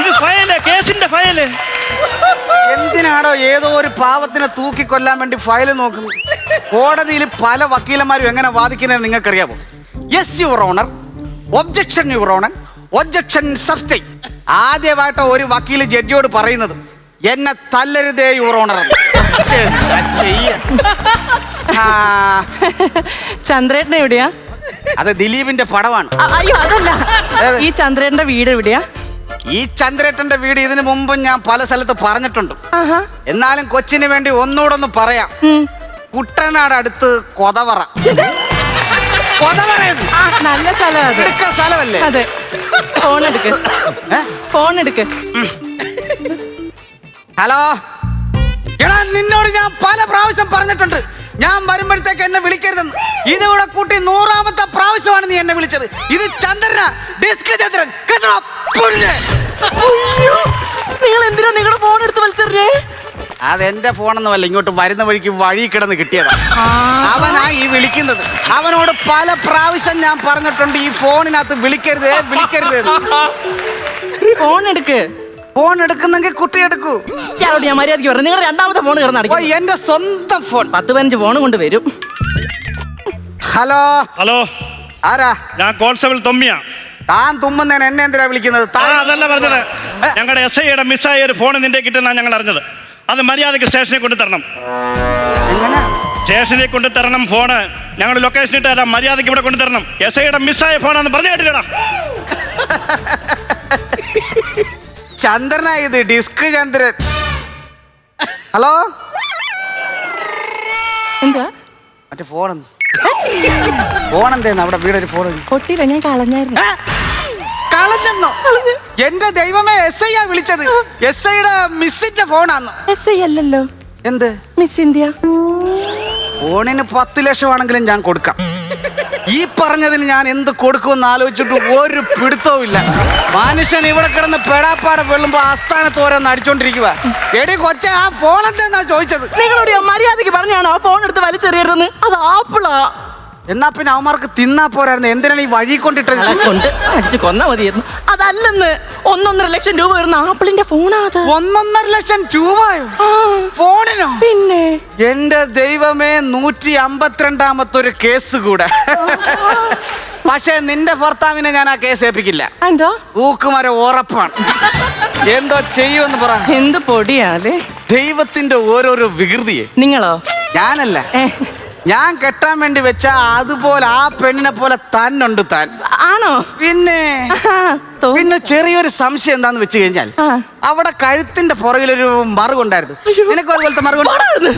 ഇത് ഫയല്, കേസിന്റെ ഫയല്. എന്തിനാടോ ഏതോ ഒരു പാവത്തിനെ തൂക്കിക്കൊല്ലാൻ വേണ്ടി ഫയല് നോക്കുന്നു? കോടതിയിൽ പല വക്കീലന്മാരും എങ്ങനെ വാദിക്കുന്നതെന്ന് നിങ്ങൾക്കറിയാമോ? Yes your honour, objection your honour, objection സബ്സ്റ്റൈൻ. ആദ്യമായിട്ട് ഒരു വക്കീല് ജഡ്ജിയോട് പറയുന്നത് എന്നെ തല്ലരുതേ യുവർ ഓണർ. എന്താ ചെയ്യ? ചന്ദ്രേട്ടൻ എവിടെയാ? അത് ദിലീപിന്റെ പടമാണ്. അയ്യോ, അതല്ല. ഈ ചന്ദ്രേട്ടന്റെ വീട് എവിടെയാ? ഈ ചന്ദ്രേട്ടന്റെ വീട് ഇതിനു മുമ്പും ഞാൻ പല സ്ഥലത്ത് പറഞ്ഞിട്ടുണ്ട്. എന്നാലും കൊച്ചിന് വേണ്ടി ഒന്നുകൂടെ ഒന്ന് പറയാം. കുട്ടനാട് അടുത്ത് കൊതവറ. നല്ല സ്ഥലമല്ലേ? അതെ. ഫോൺ എടുക്ക്. ഹലോ എടാ, നിന്നോട് ഞാൻ പല പ്രാവശ്യം പറഞ്ഞിട്ടുണ്ട് ഞാൻ വരുമ്പോഴത്തേക്ക് എന്നെ വിളിക്കരുതെന്ന്. ഇതുകൂടെ കൂട്ടി 100ാമത്തെ പ്രാവശ്യമാണ് നീ എന്നെ വിളിച്ചത്. ഇത് ചന്ദ്രന, ഡിസ്ക് ചന്ദ്രൻ കേട്ടോ. നിങ്ങൾ എന്തിനാ നിങ്ങളുടെ ഫോൺ എടുത്ത് വലിച്ചെറിഞ്ഞേ? അതെന്റെ ഫോണൊന്നുമല്ല, ഇങ്ങോട്ട് വരുന്ന വഴിക്ക് വഴി കിടന്ന് കിട്ടിയതാ. അവനാ ഈ വിളിക്കുന്നത്. അവനോട് പല പ്രാവശ്യം ഞാൻ പറഞ്ഞിട്ടുണ്ട് ഈ ഫോണിനകത്ത് വിളിക്കരുത്. ഫോൺ എടുക്ക്. ഫോൺ എടുക്കുന്നെങ്കിൽ കുട്ടി എടുക്കൂ. ഞാൻ മര്യാദയ്ക്ക് പറഞ്ഞു. നിങ്ങൾ രണ്ടാമത്തെ ഫോൺ കിടന്നു. എന്റെ സ്വന്തം ഫോൺ 10-15 ഫോൺ കൊണ്ട് വരും. ഹലോ ഹലോ, ആരാ? ഞാൻ കോൺസ്റ്റബിൾ തൊമ്മിയാ. താൻ തുമ്മുന്നതിന് എന്നെ എന്തിനാ വിളിക്കുന്നത്? അതല്ല പറഞ്ഞത്, ഞങ്ങളുടെ SIയുടെ മിസ്സായ ഒരു ഫോൺ നിന്റെ കിട്ടുന്ന ഞങ്ങൾ അറിഞ്ഞത്. അത് മര്യാദയ്ക്ക് സ്റ്റേഷനിൽ കൊണ്ടു തരണം. എങ്ങനെ? സ്റ്റേഷനിൽ കൊണ്ടു തരണം ഫോണ്. ഞങ്ങൾ ലൊക്കേഷൻ ഇട്ട് തരാം. മര്യാദയ്ക്ക് ഇവിടെ കൊണ്ടു തരണം. SIയുടെ മിസ്സായ ഫോണാന്ന് പറഞ്ഞു കേട്ടില്ലടാ. ചന്ദ്രനാ ഇത്, ഡിസ്ക് ചന്ദ്രൻ. ഹലോ, എന്താ മറ്റേ ഫോണെന്തേന്ന് അവിടെ വീടൊരു ഫോൺ കൊട്ടിയില്ല, ഞാൻ കളഞ്ഞായിരുന്നു. കളഞ്ഞെന്നോ? എന്റെ ദൈവമേ, SI ആ വിളിച്ചത്. SIയുടെ മിസ്സിന്റെ ഫോണാന്ന്. SI അല്ലല്ലോ. എന്ത് മിസ് ഇന്ത്യ? ഫോണിന് 10 ലക്ഷമാണെങ്കിലും ഞാൻ കൊടുക്കാം. ഈ പറഞ്ഞതിന് ഞാൻ എന്ത് കൊടുക്കുമെന്ന് ആലോചിച്ചിട്ട് ഒരു പിടുത്തവും ഇല്ല. മനുഷ്യൻ ഇവിടെ കിടന്ന് പെടാപ്പാടെ വെള്ളുമ്പോ ആസ്ഥാനത്ത് ഓരോന്ന് അടിച്ചോണ്ടിരിക്കുക. എടി കൊച്ചെ, ആ ഫോൺ എന്താ ചോദിച്ചത്? നിങ്ങളോട് മര്യാദയ്ക്ക് പറഞ്ഞാണോ ആ ഫോൺ എടുത്ത് വലിച്ചെറിയരുതെന്ന്? അത് ആപ്പിളാ. എന്നാ പിന്നെ അവന്മാർക്ക് തിന്നാ പോരായിരുന്നു. എന്തിനാണ് ഈ വഴി കൊണ്ടിട്ടത്? കൊണ്ട് അടിച്ച് കൊന്നാ മതിയായിരുന്നു. അതല്ലെന്ന്, 1.5 ലക്ഷം രൂപ വരുന്ന ആപ്പിളിന്റെ ഫോണാ അത്. 1.5 ലക്ഷം രൂപയോ ഫോണിനോ? പിന്നെ എന്റെ ദൈവമേ, 152ാമത്തെ കേസ് കൂടെ. പക്ഷേ നിന്റെ ഭർത്താവിനെ ഞാൻ ആ കേസ് ഏൽപ്പിക്കില്ല. എന്തോ ഊക്കുമര ഉറപ്പാണ്. എന്തോ ചെയ്യുമെന്ന് പറ. എന്ത് പൊടിയാലേ ദൈവത്തിന്റെ ഓരോരോ വികൃതിയെ. നിങ്ങളോ? ഞാനല്ല, ഞാൻ കെട്ടാൻ വേണ്ടി വെച്ച അതുപോലെ ആ പെണ്ണിനെ പോലെ തന്നുണ്ട് താൻ. ആണോ? പിന്നെ ചെറിയൊരു സംശയം എന്താന്ന് വെച്ച് കഴിഞ്ഞാൽ, അവിടെ കഴുത്തിന്റെ പുറകിലൊരു മറുകുണ്ടായിരുന്നു. നിനക്ക് അതുപോലത്തെ മറുകുണ്ടായിരുന്നു?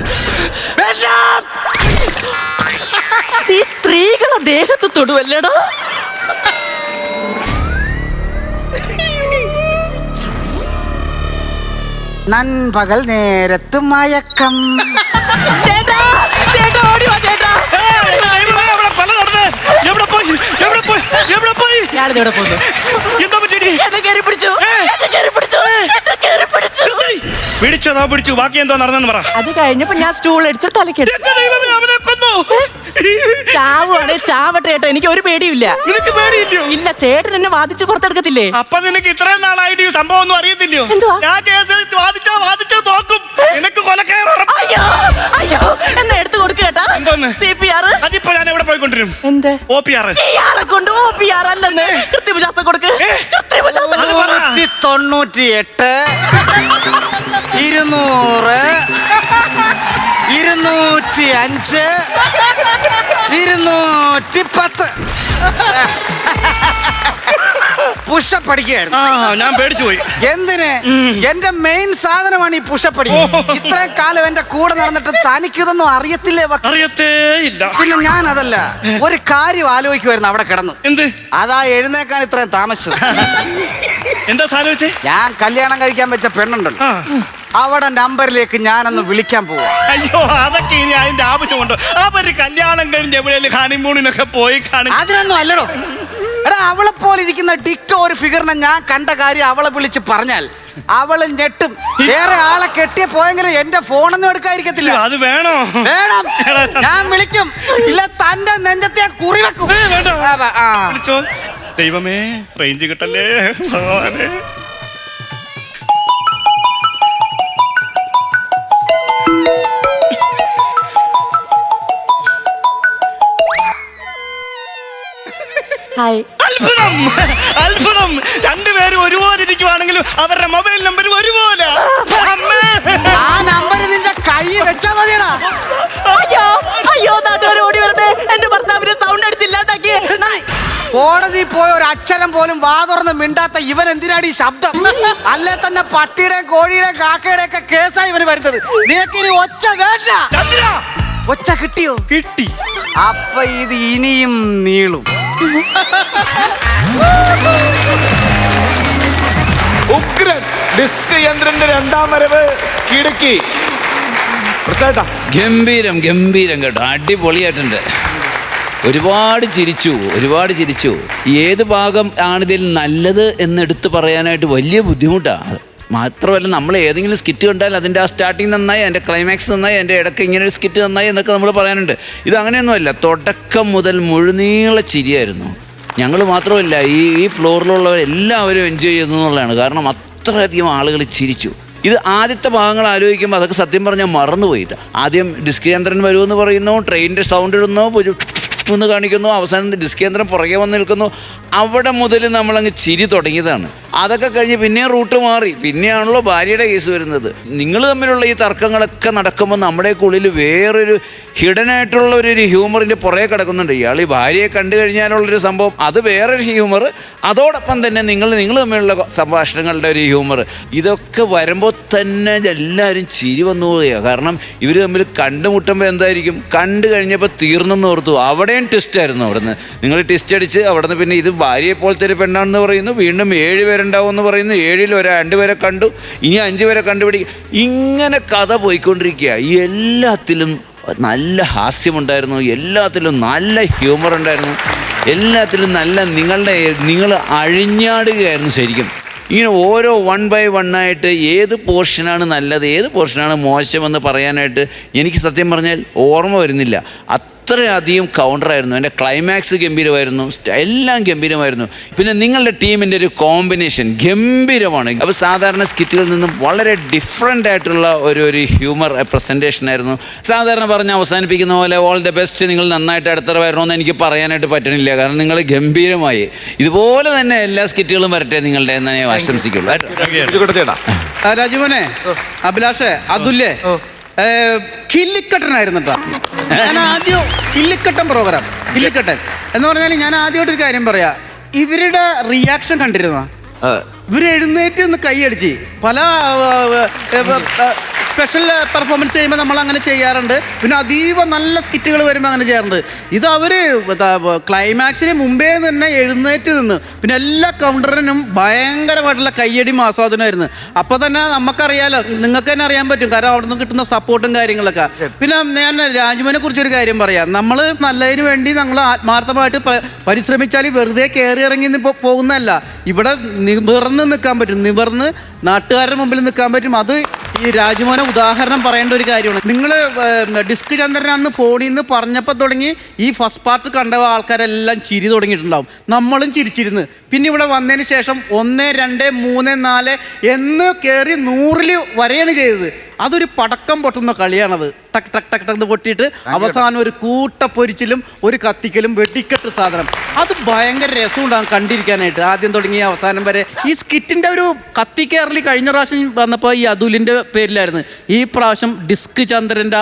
ഈ സ്ത്രീകളെ ദേഹത്ത് തൊടുവല്ലേടോ. നൻപകൽ നേരത്ത് മയക്കം. ചേട്ടാ, ചേട്ടാ ഓടി വാ ചേട്ടാ. ഞാനിതെവിടെ പോകുന്നു? പിടിച്ചു ബാക്കി എന്തോ നടന്നെന്ന് പറ. അത് കഴിഞ്ഞപ്പോ ഞാൻ സ്റ്റൂൾ അടിച്ച് തലക്കെടുത്തു. ചാവുവാണെ ചാവട്ടെ ചേട്ടാ, എനിക്ക് ഒരു പേടിയില്ല. ഇല്ല, ചേട്ടൻ എന്നെ വാദിച്ച് പുറത്തെടുക്കത്തില്ലേ? അപ്പൊ നിനക്ക് ഇത്രയും നാളായിട്ട് ഈ സംഭവം ഒന്നും അറിയത്തില്ലയോ? ഞാൻ കേസ് വാദിച്ചാ തോക്കും. നിനക്ക് കൊലക്കയറും. അയ്യോ, എന്നാ എടുത്തു കൊടുക്ക് കേട്ടാ. CPR. അതിപ്പോ ഞാൻ എവിടെ പോയിക്കൊണ്ടിരും? എന്ത് OPR? ഇയാളെ കൊണ്ട് OPR അല്ലെന്ന്. കൃത്രിമശ്വാസം കൊടുക്ക്. 198 200 205 210 പുഷപ്പ് അടിക്കുകയായിരുന്നു. ഞാൻ പേടിച്ചു പോയി. എന്തിന്? എന്റെ മെയിൻ സാധനമാണ് ഈ പുഷപ്പ് അടി. ഇത്രയും കാലം എന്റെ കൂടെ നടന്നിട്ട് തനിക്കിതൊന്നും അറിയത്തില്ലേ? അറിയത്തേ ഇല്ല. പിന്നെ ഞാൻ അതല്ല, ഒരു കാര്യം ആലോചിക്കുമായിരുന്നു അവിടെ കിടന്നു. എന്ത്? അതാ എഴുന്നേക്കാൻ ഇത്രയും താമസിച്ചത്. എന്താ സാലോചിച്ചേ? ഞാൻ കല്യാണം കഴിക്കാൻ വെച്ച പെണ്ണുണ്ടല്ലോ, അവിടെ നമ്പറിലേക്ക് ഞാനൊന്ന് വിളിക്കാൻ പോവാ. അയ്യോ, അതൊക്കെ ഇനി അതിന്റെ ആവശ്യമുണ്ടോ? അവര് കല്യാണം കഴിഞ്ഞ് എവിടെയെങ്കിലും ഹണിമൂണിനൊക്കെ പോയി കാണും. അതിനൊന്നും അല്ലടോ. എടാ, അവളെ പോലെ ഇരിക്കുന്ന ടിക്ടോ ഒരു ഫിഗറിനെ ഞാൻ കണ്ട കാര്യം അവളെ വിളിച്ച് പറഞ്ഞാൽ അവള് ഞെട്ടും. വേറെ ആളെ കെട്ടിയ പോയെങ്കിലും എന്റെ ഫോണൊന്നും എടുക്കാതിരിക്കത്തില്ല. അത് വേണോ? വേണം. ഞാൻ വിളിക്കും. ഇല്ല, തന്റെ നെഞ്ചത്തെ കുറിവെക്കും. ദൈവമേ, റേഞ്ച് കിട്ടല്ലേ ഭഗവാനെ. അത്ഭുതം, അത്ഭുതം. രണ്ടുപേരും ഒരുപോലെ ഇരിക്കുവാണെങ്കിലും അവരുടെ മൊബൈൽ നമ്പർ ഒരുപോലെ. ആ നമ്പർ നിന്റെ കൈ വെച്ചാ മതിയടാ. അയ്യോ, നാട്ടുകാർ ഓടി വരട്ടെ. എന്റെ ഭർത്താവിന്റെ സൗണ്ട് അടിച്ചില്ലാണ്ടാക്കി. കോടതി പോയ ഒരു അക്ഷരം പോലും പോലും വാ തുറന്ന് മിണ്ടാത്ത ഇവൻ എന്തിനാണ് ഈ ശബ്ദം? അല്ലേ തന്നെ പട്ടിയുടെയും കോഴിയുടെയും കാക്കയുടെയും ഒക്കെ കേസായി ഇവന് വരുന്നത്. നിനക്കിനി ഒച്ച വേണ്ട. ഒച്ച കിട്ടിയോ? കിട്ടി. അപ്പൊ ഇത് ഇനിയും നീളും. ഉഗ്രൻ ഡിസ്ക് യന്ത്രന്റെ രണ്ടാം വരവ് കിടക്കി. ഗംഭീരം ഗംഭീരം കേട്ടോ, അടിപൊളിയായിട്ടുണ്ട്. ഒരുപാട് ചിരിച്ചു. ഏത് ഭാഗം ആണിതിൽ നല്ലത് എന്നെടുത്ത് പറയാനായിട്ട് വലിയ ബുദ്ധിമുട്ടാണ്. മാത്രമല്ല, നമ്മൾ ഏതെങ്കിലും സ്കിറ്റ് കണ്ടാൽ അതിൻ്റെ ആ സ്റ്റാർട്ടിങ് നന്നായി, അതിൻ്റെ ക്ലൈമാക്സ് നന്നായി, അതിൻ്റെ ഇടയ്ക്ക് ഇങ്ങനെ ഒരു സ്കിറ്റ് നന്നായി എന്നൊക്കെ നമ്മൾ പറയാനുണ്ട്. ഇത് അങ്ങനെയൊന്നുമല്ല, തുടക്കം മുതൽ മുഴുനീള ചിരിയായിരുന്നു. ഞങ്ങൾ മാത്രമല്ല, ഈ ഫ്ലോറിലുള്ളവർ എല്ലാവരും എൻജോയ് ചെയ്തു എന്നുള്ളതാണ്. കാരണം അത്രയധികം ആളുകൾ ചിരിച്ചു. ഇത് ആദ്യത്തെ ഭാഗങ്ങൾ ആലോചിക്കുമ്പോൾ അതൊക്കെ സത്യം പറഞ്ഞാൽ മറന്നുപോയത്. ആദ്യം ഡിസ്ക് യന്ത്രൻ വരുമെന്ന് പറയുന്നു, ട്രെയിനിൻ്റെ സൗണ്ട് ഇടുന്നു, എന്ന് കാണിക്കുന്നു, അവസാനം ഡിസ്ക് യന്ത്രം പുറകെ വന്ന് നിൽക്കുന്നു. അവിടെ മുതൽ നമ്മളങ്ങ് ചിരി തുടങ്ങിയതാണ്. അതൊക്കെ കഴിഞ്ഞ് പിന്നെ റൂട്ട് മാറി, പിന്നെയാണല്ലോ ഭാര്യയുടെ കേസ് വരുന്നത്. നിങ്ങൾ തമ്മിലുള്ള ഈ തർക്കങ്ങളൊക്കെ നടക്കുമ്പോൾ നമ്മുടെ ഉള്ളിൽ വേറൊരു ഹിഡനായിട്ടുള്ള ഒരു ഹ്യൂമറിൻ്റെ പുറകെ കിടക്കുന്നുണ്ട്. ഇയാൾ ഈ ഭാര്യയെ കണ്ടു കഴിഞ്ഞാലുള്ളൊരു സംഭവം, അത് വേറൊരു ഹ്യൂമർ. അതോടൊപ്പം തന്നെ നിങ്ങൾ തമ്മിലുള്ള സംഭാഷണങ്ങളുടെ ഒരു ഹ്യൂമർ. ഇതൊക്കെ വരുമ്പോൾ തന്നെ എല്ലാവരും ചിരി വന്നു പോവുകയാണ്. കാരണം ഇവർ തമ്മിൽ കണ്ടുമുട്ടുമ്പോൾ എന്തായിരിക്കും, കണ്ടു കഴിഞ്ഞപ്പോൾ തീർന്നെന്ന് ഓർത്തു. അവിടെയും ട്വിസ്റ്റായിരുന്നു. അവിടുന്ന് നിങ്ങൾ ട്വിസ്റ്റ് അടിച്ച് അവിടുന്ന് പിന്നെ ഇത് ഭാര്യയെ പോലത്തെ ഒരു പെണ്ണാണെന്ന് പറയുന്നു, വീണ്ടും 7 പേരുണ്ടാവും എന്ന് പറയുന്നു, 7-ൽ 2 പേരെ കണ്ടു, ഇനി 5 പേരെ കണ്ടുപിടിക്കും. ഇങ്ങനെ കഥ പോയിക്കൊണ്ടിരിക്കുക. എല്ലാത്തിലും നല്ല ഹാസ്യമുണ്ടായിരുന്നു, എല്ലാത്തിലും നല്ല ഹ്യൂമർ ഉണ്ടായിരുന്നു, എല്ലാത്തിലും നല്ല നിങ്ങൾ അഴിഞ്ഞാടുകയായിരുന്നു ശരിക്കും. ഇങ്ങനെ ഓരോ 1 by 1 ആയിട്ട് ഏത് പോർഷനാണ് നല്ലത്, ഏത് പോർഷനാണ് മോശമെന്ന് പറയാനായിട്ട് എനിക്ക് സത്യം പറഞ്ഞാൽ ഓർമ്മ വരുന്നില്ല. അത്രയധികം കൗണ്ടറായിരുന്നു. എൻ്റെ ക്ലൈമാക്സ് ഗംഭീരമായിരുന്നു, എല്ലാം ഗംഭീരമായിരുന്നു. പിന്നെ നിങ്ങളുടെ ടീമിൻ്റെ ഒരു കോമ്പിനേഷൻ ഗംഭീരമാണ്. അപ്പോൾ സാധാരണ സ്കിറ്റുകളിൽ നിന്നും വളരെ ഡിഫറെൻ്റ് ആയിട്ടുള്ള ഒരു ഹ്യൂമർ പ്രസൻറ്റേഷൻ ആയിരുന്നു. സാധാരണ പറഞ്ഞ് അവസാനിപ്പിക്കുന്ന പോലെ ഓൾ ദ ബെസ്റ്റ്, നിങ്ങൾ നന്നായിട്ട് അടുത്ത വരണമെന്ന് എനിക്ക് പറയാനായിട്ട് പറ്റണില്ല. കാരണം നിങ്ങൾ ഗംഭീരമായി. ഇതുപോലെ തന്നെ എല്ലാ സ്കിറ്റുകളും വരട്ടെ നിങ്ങളുടെ എന്ന് ഞാൻ ആശംസിക്കുള്ളൂ. രാജുമോനെ, അഭിലാഷേ, അതുല്യേ, കില്ലിക്കട്ടനായിരുന്നു കേട്ടോ. ഞാൻ ആദ്യം കില്ലിക്കട്ടൻ പ്രോഗ്രാം, കില്ലിക്കട്ടൻ എന്ന് പറഞ്ഞാൽ ഞാൻ ആദ്യമായിട്ടൊരു കാര്യം പറയാം. ഇവരുടെ റിയാക്ഷൻ കണ്ടിരുന്നോ? ഇവർ എഴുന്നേറ്റ് നിന്ന് കൈയടിച്ച് പല സ്പെഷ്യൽ പെർഫോമൻസ് ചെയ്യുമ്പോൾ നമ്മൾ അങ്ങനെ ചെയ്യാറുണ്ട്. പിന്നെ അതീവ നല്ല സ്കിറ്റുകൾ വരുമ്പോൾ അങ്ങനെ ചെയ്യാറുണ്ട്. ഇത് അവർ ക്ലൈമാക്സിന് മുമ്പേ തന്നെ എഴുന്നേറ്റ് നിന്ന് പിന്നെ എല്ലാ കൗണ്ടറിനും ഭയങ്കരമായിട്ടുള്ള കയ്യടിയും ആസ്വാദനമായിരുന്നു. അപ്പോൾ തന്നെ നമുക്കറിയാലോ, നിങ്ങൾക്ക് തന്നെ അറിയാൻ പറ്റും, കാരണം അവിടെ നിന്ന് കിട്ടുന്ന സപ്പോർട്ടും കാര്യങ്ങളൊക്കെ. പിന്നെ ഞാൻ രാജുവിനെ കുറിച്ചൊരു കാര്യം പറയാം. നമ്മൾ നല്ലതിന് വേണ്ടി നമ്മൾ ആത്മാർത്ഥമായിട്ട് പരിശ്രമിച്ചാൽ വെറുതെ കയറി ഇറങ്ങി പോകുന്നതല്ല. ഇവിടെ നിവർന്ന് നിൽക്കാൻ പറ്റും, നിവർന്ന് നാട്ടുകാരുടെ മുമ്പിൽ നിൽക്കാൻ പറ്റും. അത് ഈ രാജുമോനെ ഉദാഹരണം പറയേണ്ട ഒരു കാര്യമാണ്. നിങ്ങൾ ഡിസ്ക് ചന്ദ്രനാണെന്ന് ഫോണിൽ നിന്ന് പറഞ്ഞപ്പോൾ തുടങ്ങി ഈ ഫസ്റ്റ് പാർട്ട് കണ്ട ആൾക്കാരെല്ലാം ചിരി തുടങ്ങിയിട്ടുണ്ടാവും. നമ്മളും ചിരിച്ചിരുന്ന്. പിന്നെ ഇവിടെ വന്നതിന് ശേഷം 1, 2, 3, 4 എന്ന് കയറി 100-ൽ വരെയാണ് ചെയ്തത്. അതൊരു പടക്കം പൊട്ടുന്ന കളിയാണത്. ടക്ക് ടക്ക് ടക്ക് ടക്ക് പൊട്ടിയിട്ട് അവസാനം ഒരു കൂട്ടപ്പൊരിച്ചിലും ഒരു കത്തിക്കലും വെടിക്കെട്ട് സാധനം. അത് ഭയങ്കര രസമുണ്ടാകും കണ്ടിരിക്കാനായിട്ട്, ആദ്യം തുടങ്ങി അവസാനം വരെ. ഈ സ്കിറ്റിൻ്റെ ഒരു കത്തിക്കേറലി കഴിഞ്ഞ പ്രാവശ്യം വന്നപ്പോൾ ഈ അതുലിൻ്റെ പേരിലായിരുന്നു. ഈ പ്രാവശ്യം ഡിസ്ക് ചന്ദ്രൻ്റെ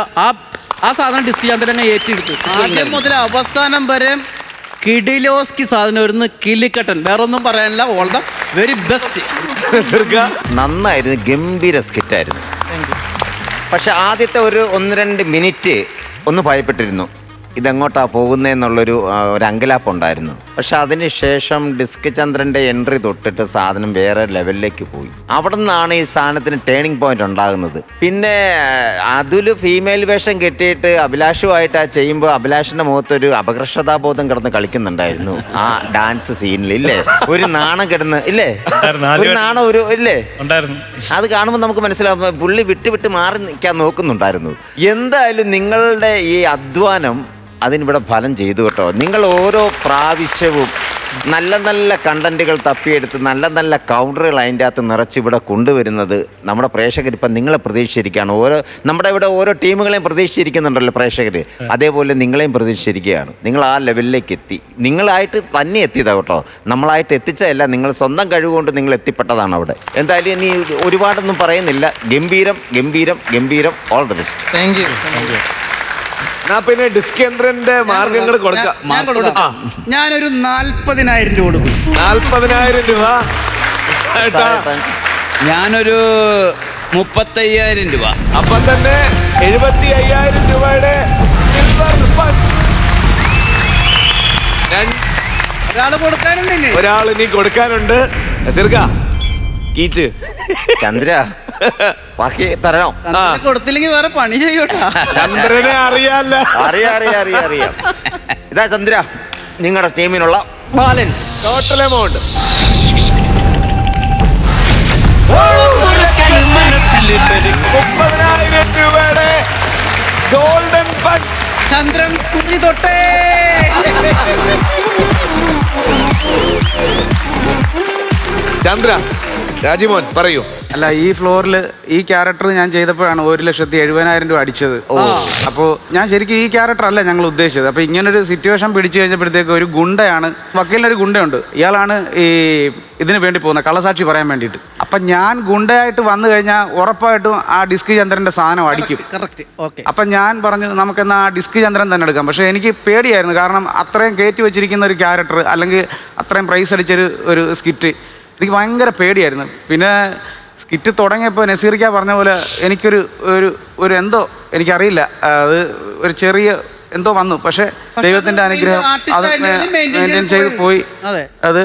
ആ സാധനം ഡിസ്ക് ചന്ദ്രൻ ഏറ്റെടുത്തു. ആദ്യം മുതൽ അവസാനം വരെ കിഡിലോസ്കി സാധനം വരുന്ന കില്ലിക്കട്ടൻ. വേറെ ഒന്നും പറയാനില്ല. All the very best. നന്നായിരുന്നു, ഗംഭീര സ്കിറ്റായിരുന്നു. പക്ഷെ ആദ്യത്തെ ഒരു 1-2 മിനിറ്റ് ഒന്ന് ഭയപ്പെട്ടിരുന്നു, ഇതെങ്ങോട്ടാ പോകുന്നതെന്നുള്ളൊരു അങ്കലാപ്പ് ഉണ്ടായിരുന്നു. പക്ഷെ അതിന് ശേഷം ഡിസ്ക് ചന്ദ്രൻ്റെ എൻട്രി തൊട്ടിട്ട് സാധനം വേറെ ലെവലിലേക്ക് പോയി. അവിടെ നിന്നാണ് ഈ സാധനത്തിന് ടേണിംഗ് പോയിന്റ് ഉണ്ടാകുന്നത്. പിന്നെ അതിൽ ഫീമെയിൽ വേഷം കെട്ടിയിട്ട് അഭിലാഷുമായിട്ട് ചെയ്യുമ്പോൾ അഭിലാഷിൻ്റെ മുഖത്തൊരു അപകർഷതാബോധം കിടന്ന് കളിക്കുന്നുണ്ടായിരുന്നു ആ ഡാൻസ് സീനിൽ, ഇല്ലേ? ഒരു നാണം കിടന്ന്, ഇല്ലേ? ഒരു നാണം, ഒരു ഇല്ലേ? അത് കാണുമ്പോൾ നമുക്ക് മനസ്സിലാവും പുള്ളി വിട്ട് മാറി നിൽക്കാൻ നോക്കുന്നുണ്ടായിരുന്നു. എന്തായാലും നിങ്ങളുടെ ഈ അധ്വാനം അതിനിവിടെ ഫലം ചെയ്തു കേട്ടോ. നിങ്ങൾ ഓരോ പ്രാവശ്യവും നല്ല നല്ല കണ്ടന്റുകൾ തപ്പിയെടുത്ത് നല്ല നല്ല കൗണ്ടറുകൾ അതിൻ്റെ അകത്ത് നിറച്ചിവിടെ കൊണ്ടുവരുന്നത് നമ്മുടെ പ്രേക്ഷകരിപ്പം നിങ്ങളെ പ്രതീക്ഷിച്ചിരിക്കുകയാണ്. നമ്മുടെ ഇവിടെ ഓരോ ടീമുകളെയും പ്രതീക്ഷിച്ചിരിക്കുന്നുണ്ടല്ലോ പ്രേക്ഷകർ, അതേപോലെ നിങ്ങളെയും പ്രതീക്ഷിച്ചിരിക്കുകയാണ്. നിങ്ങൾ ആ ലെവലിലേക്ക് എത്തി, നിങ്ങളായിട്ട് തന്നെ എത്തിയതാണ് കേട്ടോ, നമ്മളായിട്ട് എത്തിച്ചതല്ല, നിങ്ങൾ സ്വന്തം കഴിവുകൊണ്ട് നിങ്ങൾ എത്തിപ്പെട്ടതാണ് അവിടെ. എന്തായാലും ഇനി ഒരുപാടൊന്നും പറയുന്നില്ല. ഗംഭീരം ഗംഭീരം ഗംഭീരം. All the best. Thank you. എന്നാ പിന്നെ ഡിസ്കേന്ദ്രന്റെ മാർഗങ്ങൾ കൊടുക്കാം. ഞാൻ കൊടുക്കാം. ഞാനൊരു 40,000 രൂപ കൊടുക്കും. 40,000 രൂപ. ഏട്ടാ, ഞാനൊരു 35,000 രൂപ. അപ്പം തന്നെ 75,000 രൂപയുടെ സിൽവർ പഞ്ച് ഒരാള് കൊടുക്കാനുണ്ട് ഇനി. ഒരാൾ ഇനി കൊടുക്കാനുണ്ട്. നസീർക്ക, കീച്ച്. ചന്ദ്ര ബാക്കി തരണോ? ചന്ദ്രന് കൊടുത്തില്ലെങ്കിൽ വേറെ പണി ചെയ്യൂട്ടാ. ചന്ദ്രനെ അറിയാല്ല. അറിയാം. ഇതാ ചന്ദ്ര നിങ്ങളുടെ ടീമിനുള്ള ബാലൻസ്. ടോട്ടൽ എമൗണ്ട് 30,000 രൂപയുടെ ഗോൾഡൻ പഞ്ച്. ചന്ദ്രൻ കുഞ്ഞി തൊട്ടേ. ചന്ദ്ര, രാജിമോൻ പറയൂ. അല്ല, ഈ ഫ്ലോറിൽ ഈ ക്യാരക്ടർ ഞാൻ ചെയ്തപ്പോഴാണ് 1,70,000 രൂപ അടിച്ചത്. അപ്പോൾ ഞാൻ ശരിക്കും ഈ ക്യാരക്ടർ അല്ല ഞങ്ങൾ ഉദ്ദേശിച്ചത്. അപ്പോൾ ഇങ്ങനൊരു സിറ്റുവേഷൻ പിടിച്ചു കഴിഞ്ഞപ്പോഴത്തേക്ക് ഒരു ഗുണ്ടയാണ്, വക്കീലിനൊരു ഗുണ്ടയുണ്ട്, ഇയാളാണ് ഈ ഇതിന് വേണ്ടി പോകുന്നത്, കള്ളസാക്ഷി പറയാൻ വേണ്ടിയിട്ട്. അപ്പം ഞാൻ ഗുണ്ടയായിട്ട് വന്നു കഴിഞ്ഞാൽ ഉറപ്പായിട്ടും ആ ഡിസ്ക് ചന്ദ്രൻ്റെ സാധനം അടിക്കും. കറക്റ്റ്. ഓക്കെ. അപ്പം ഞാൻ പറഞ്ഞു നമുക്കെന്നാ ആ ഡിസ്ക് ചന്ദ്രൻ തന്നെ എടുക്കാം. പക്ഷേ എനിക്ക് പേടിയായിരുന്നു, കാരണം അത്രയും കയറ്റി വെച്ചിരിക്കുന്ന ഒരു ക്യാരക്ടർ, അല്ലെങ്കിൽ അത്രയും പ്രൈസ് അടിച്ചൊരു സ്കിറ്റ് എനിക്ക് ഭയങ്കര പേടിയായിരുന്നു. പിന്നെ സ്കിറ്റ് തുടങ്ങിയപ്പോൾ നസീർക്ക പറഞ്ഞ പോലെ എനിക്കൊരു ഒരു എന്തോ എനിക്കറിയില്ല, അത് ഒരു ചെറിയ എന്തോ വന്നു. പക്ഷേ ദൈവത്തിൻ്റെ അനുഗ്രഹം അത് മെയിൻറ്റെയിൻ ചെയ്ത് പോയി. അത്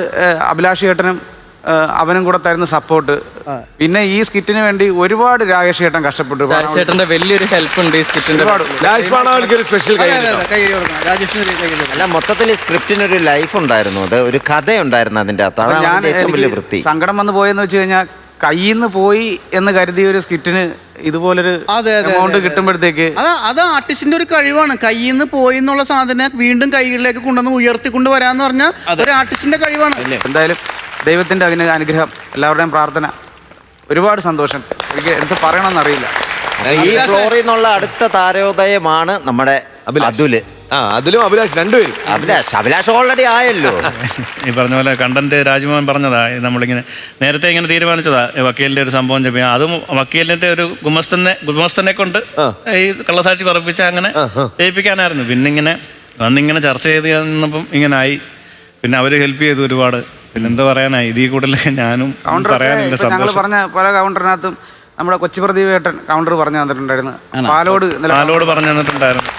അഭിലാഷ് ചേട്ടനും അവനും കൂടെ തരുന്ന സപ്പോർട്ട്. പിന്നെ ഈ സ്കിറ്റിന് വേണ്ടി ഒരുപാട് രാകേഷ് ചേട്ടൻ കഷ്ടപ്പെട്ടു. ചേട്ടന്റെ വലിയൊരു ഹെൽപ്പ് ഉണ്ട് ഈ സ്കിറ്റിന്റെ. സ്പെഷ്യൽ അല്ല, മൊത്തത്തിൽ സ്ക്രിപ്റ്റിനൊരു ലൈഫ് ഉണ്ടായിരുന്നു, അത് ഒരു കഥയുണ്ടായിരുന്നു അതിൻ്റെ അകത്ത്. അതാണ് ഞാൻ അതിന്റെ ഏറ്റവും വലിയ വൃത്തി. സങ്കടം വന്ന് പോയെന്ന് വെച്ച് കഴിഞ്ഞാൽ കയ്യിൽ നിന്ന് പോയി എന്ന് കരുതിയ ഒരു സ്കിറ്റിന് ഇതുപോലൊരു എമൗണ്ട് കിട്ടുമ്പോഴത്തേക്ക് അത് ആർട്ടിസ്റ്റിന്റെ ഒരു കഴിവാണ്. കയ്യിൽ നിന്ന് പോയി എന്നുള്ള സാധനം വീണ്ടും കൈകളിലേക്ക് കൊണ്ടുവന്ന് ഉയർത്തിക്കൊണ്ട് വരാന്ന് പറഞ്ഞാൽ ഒരു ആർട്ടിസ്റ്റിന്റെ കഴിവാണ്. എന്തായാലും ദൈവത്തിന്റെ അനുഗ്രഹം, എല്ലാവരുടെയും പ്രാർത്ഥന, ഒരുപാട് സന്തോഷം. എനിക്ക് എന്ത് പറയണമെന്നറിയില്ല. ഈ ഫ്ലോറിൽ നിന്നുള്ള അടുത്ത താരോദയമാണ് നമ്മുടെ അതുല്. അതിലും അഭിലാഷ്, രണ്ടുപേരും. അഭിലാഷ് ഓൾറെഡി ആയല്ലോ. ഈ പറഞ്ഞ പോലെ കണ്ടന്റ് രാജ്മോഹൻ പറഞ്ഞതാ, നമ്മളിങ്ങനെ നേരത്തെ ഇങ്ങനെ തീരുമാനിച്ചതാ വക്കീലിന്റെ ഒരു സംഭവം ചെയ്യ. അതും വക്കീലിന്റെ ഒരു ഗുമസ്തനെ കൊണ്ട് ഈ കള്ളസാക്ഷി പറപ്പിച്ച അങ്ങനെ ചെയ്യിപ്പിക്കാനായിരുന്നു. പിന്നെ ഇങ്ങനെ വന്നിങ്ങനെ ചർച്ച ചെയ്ത് തന്നപ്പം ഇങ്ങനെ ആയി. പിന്നെ അവര് ഹെൽപ്പ് ചെയ്തു ഒരുപാട്. പിന്നെ എന്താ പറയാനായി, ഇതിൽ കൂടുതൽ ഞാനും പറയാനില്ല. ഞങ്ങൾ പറഞ്ഞ പല കൗണ്ടറിനകത്തും നമ്മുടെ കൊച്ചി പ്രദീപ് ഏട്ടൻ കൗണ്ടർ പറഞ്ഞു തന്നിട്ടുണ്ടായിരുന്നു. പാലോട് പറഞ്ഞു തന്നിട്ടുണ്ടായിരുന്നു.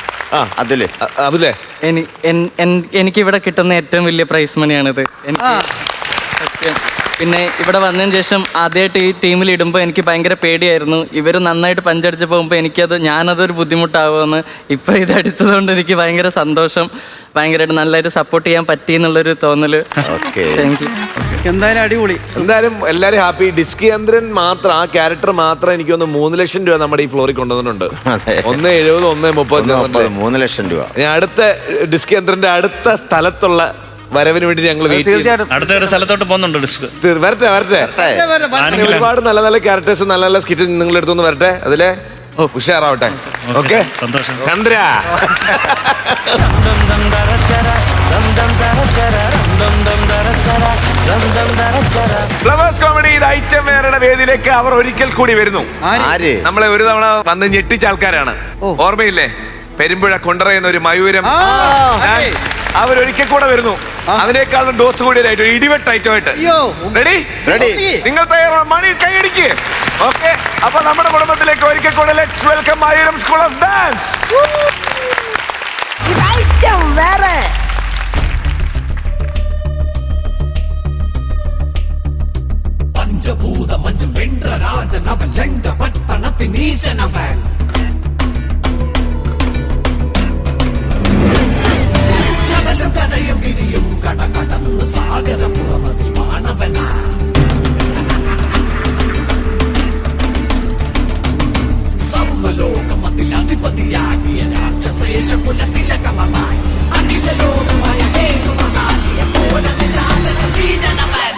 എനിക്കിവിടെ കിട്ടുന്ന ഏറ്റവും വലിയ പ്രൈസ് മണിയാണിത്. എനിക്ക് പിന്നെ ഇവിടെ വന്നതിന് ശേഷം ആദ്യമായിട്ട് ഈ ടീമിൽ ഇടുമ്പോൾ എനിക്ക് ഭയങ്കര പേടിയായിരുന്നു. ഇവർ നന്നായിട്ട് പഞ്ചടിച്ച് പോകുമ്പോൾ ഞാനതൊരു ബുദ്ധിമുട്ടാവുമെന്ന്. ഇപ്പം ഇത് അടിച്ചതുകൊണ്ട് എനിക്ക് ഭയങ്കര സന്തോഷം. ഭയങ്കരമായിട്ട് നല്ലതായിട്ട് സപ്പോർട്ട് ചെയ്യാൻ പറ്റി എന്നുള്ളൊരു തോന്നല്. Thank you. എന്തായാലും അടിപൊളി. എന്തായാലും എല്ലാരും ഹാപ്പി. ഡിസ്കി ചന്ദ്രൻ മാത്രം, ആ ക്യാരക്ടർ മാത്രം എനിക്ക് തോന്നുന്നു 3 ലക്ഷം രൂപ നമ്മുടെ ഈ ഫ്ലോറിൽ കൊണ്ടുവന്നിട്ടുണ്ട്. 1,70,000, 1,30,000, 3 ലക്ഷം രൂപ. അടുത്ത ഡിസ്കി ചന്ദ്രന്റെ അടുത്ത സ്ഥലത്തുള്ള വരവിന് വേണ്ടി ഞങ്ങൾ തീർച്ചയായിട്ടും അടുത്ത ഒരു സ്ഥലത്തോട്ട് പോകുന്നുണ്ട് ഡിസ്ക്. വരട്ടെ. ഒരുപാട് നല്ല നല്ല ക്യാരക്ടേഴ്സ്, നല്ല നല്ല സ്കിറ്റ് നിങ്ങളുടെ അടുത്തൊന്ന് വരട്ടെ. അതിലെ ഉഷാറാവട്ടെ. ഓക്കെ, സന്തോഷം. ചന്ദ്ര ഫ്ലവേഴ്സ് കോമഡി ഇത് ഐറ്റം വേറെ വേദിയിലേക്ക് അവർ ഒരിക്കൽ കൂടി വരുന്നു. നമ്മളെ ഒരു തവണ വന്ന് ഞെട്ടിച്ച ആൾക്കാരാണ്, ഓർമ്മയില്ലേ? പെരുമ്പുഴ കൊണ്ടറയുന്ന ഒരു മയൂരം അവരൊരിക്കൽ കൂടെ വരുന്നു. അതിനേക്കാളും ഡോസ് കൂടിയതായിട്ട് ഒരു ഇടിവെട്ട് ഐറ്റമായിട്ട്. റെഡി? നിങ്ങൾ തയ്യാറാണ്? മണി കൈയടിക്ക്. ഓക്കെ, അപ്പൊ നമ്മുടെ കുടുംബത്തിലേക്ക് ഒരിക്കൽ കൂടെ let's welcome Mayuram school of dance. പഞ്ചഭൂത മഞ്ചം വെണ്ട രാജനവൻ ലങ്ക പട്ടണത്തിനീശനവൻ കടലും കഥയും ഇടിയും കടകടന്ന് സാഗരപുറമതിൽ മാണവനാ സർവലോകമതിൽ അധിപതിയാകിയ രാക്ഷസേഷ കുലത്തിലകമതായി അഖില ലോകമായ ഏതുമതാകിയ കോലനിരാജന പീഡനവൻ.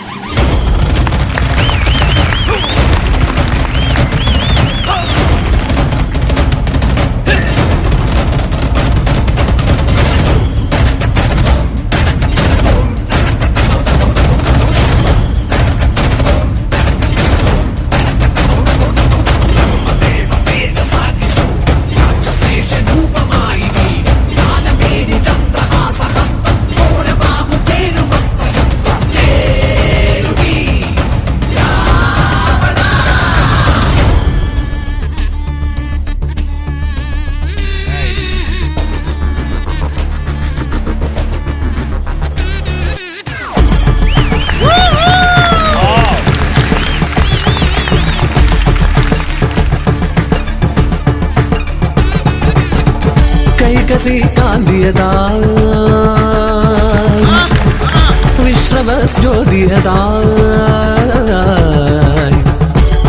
വിശ്രവസ്ജ്യോതിയതായി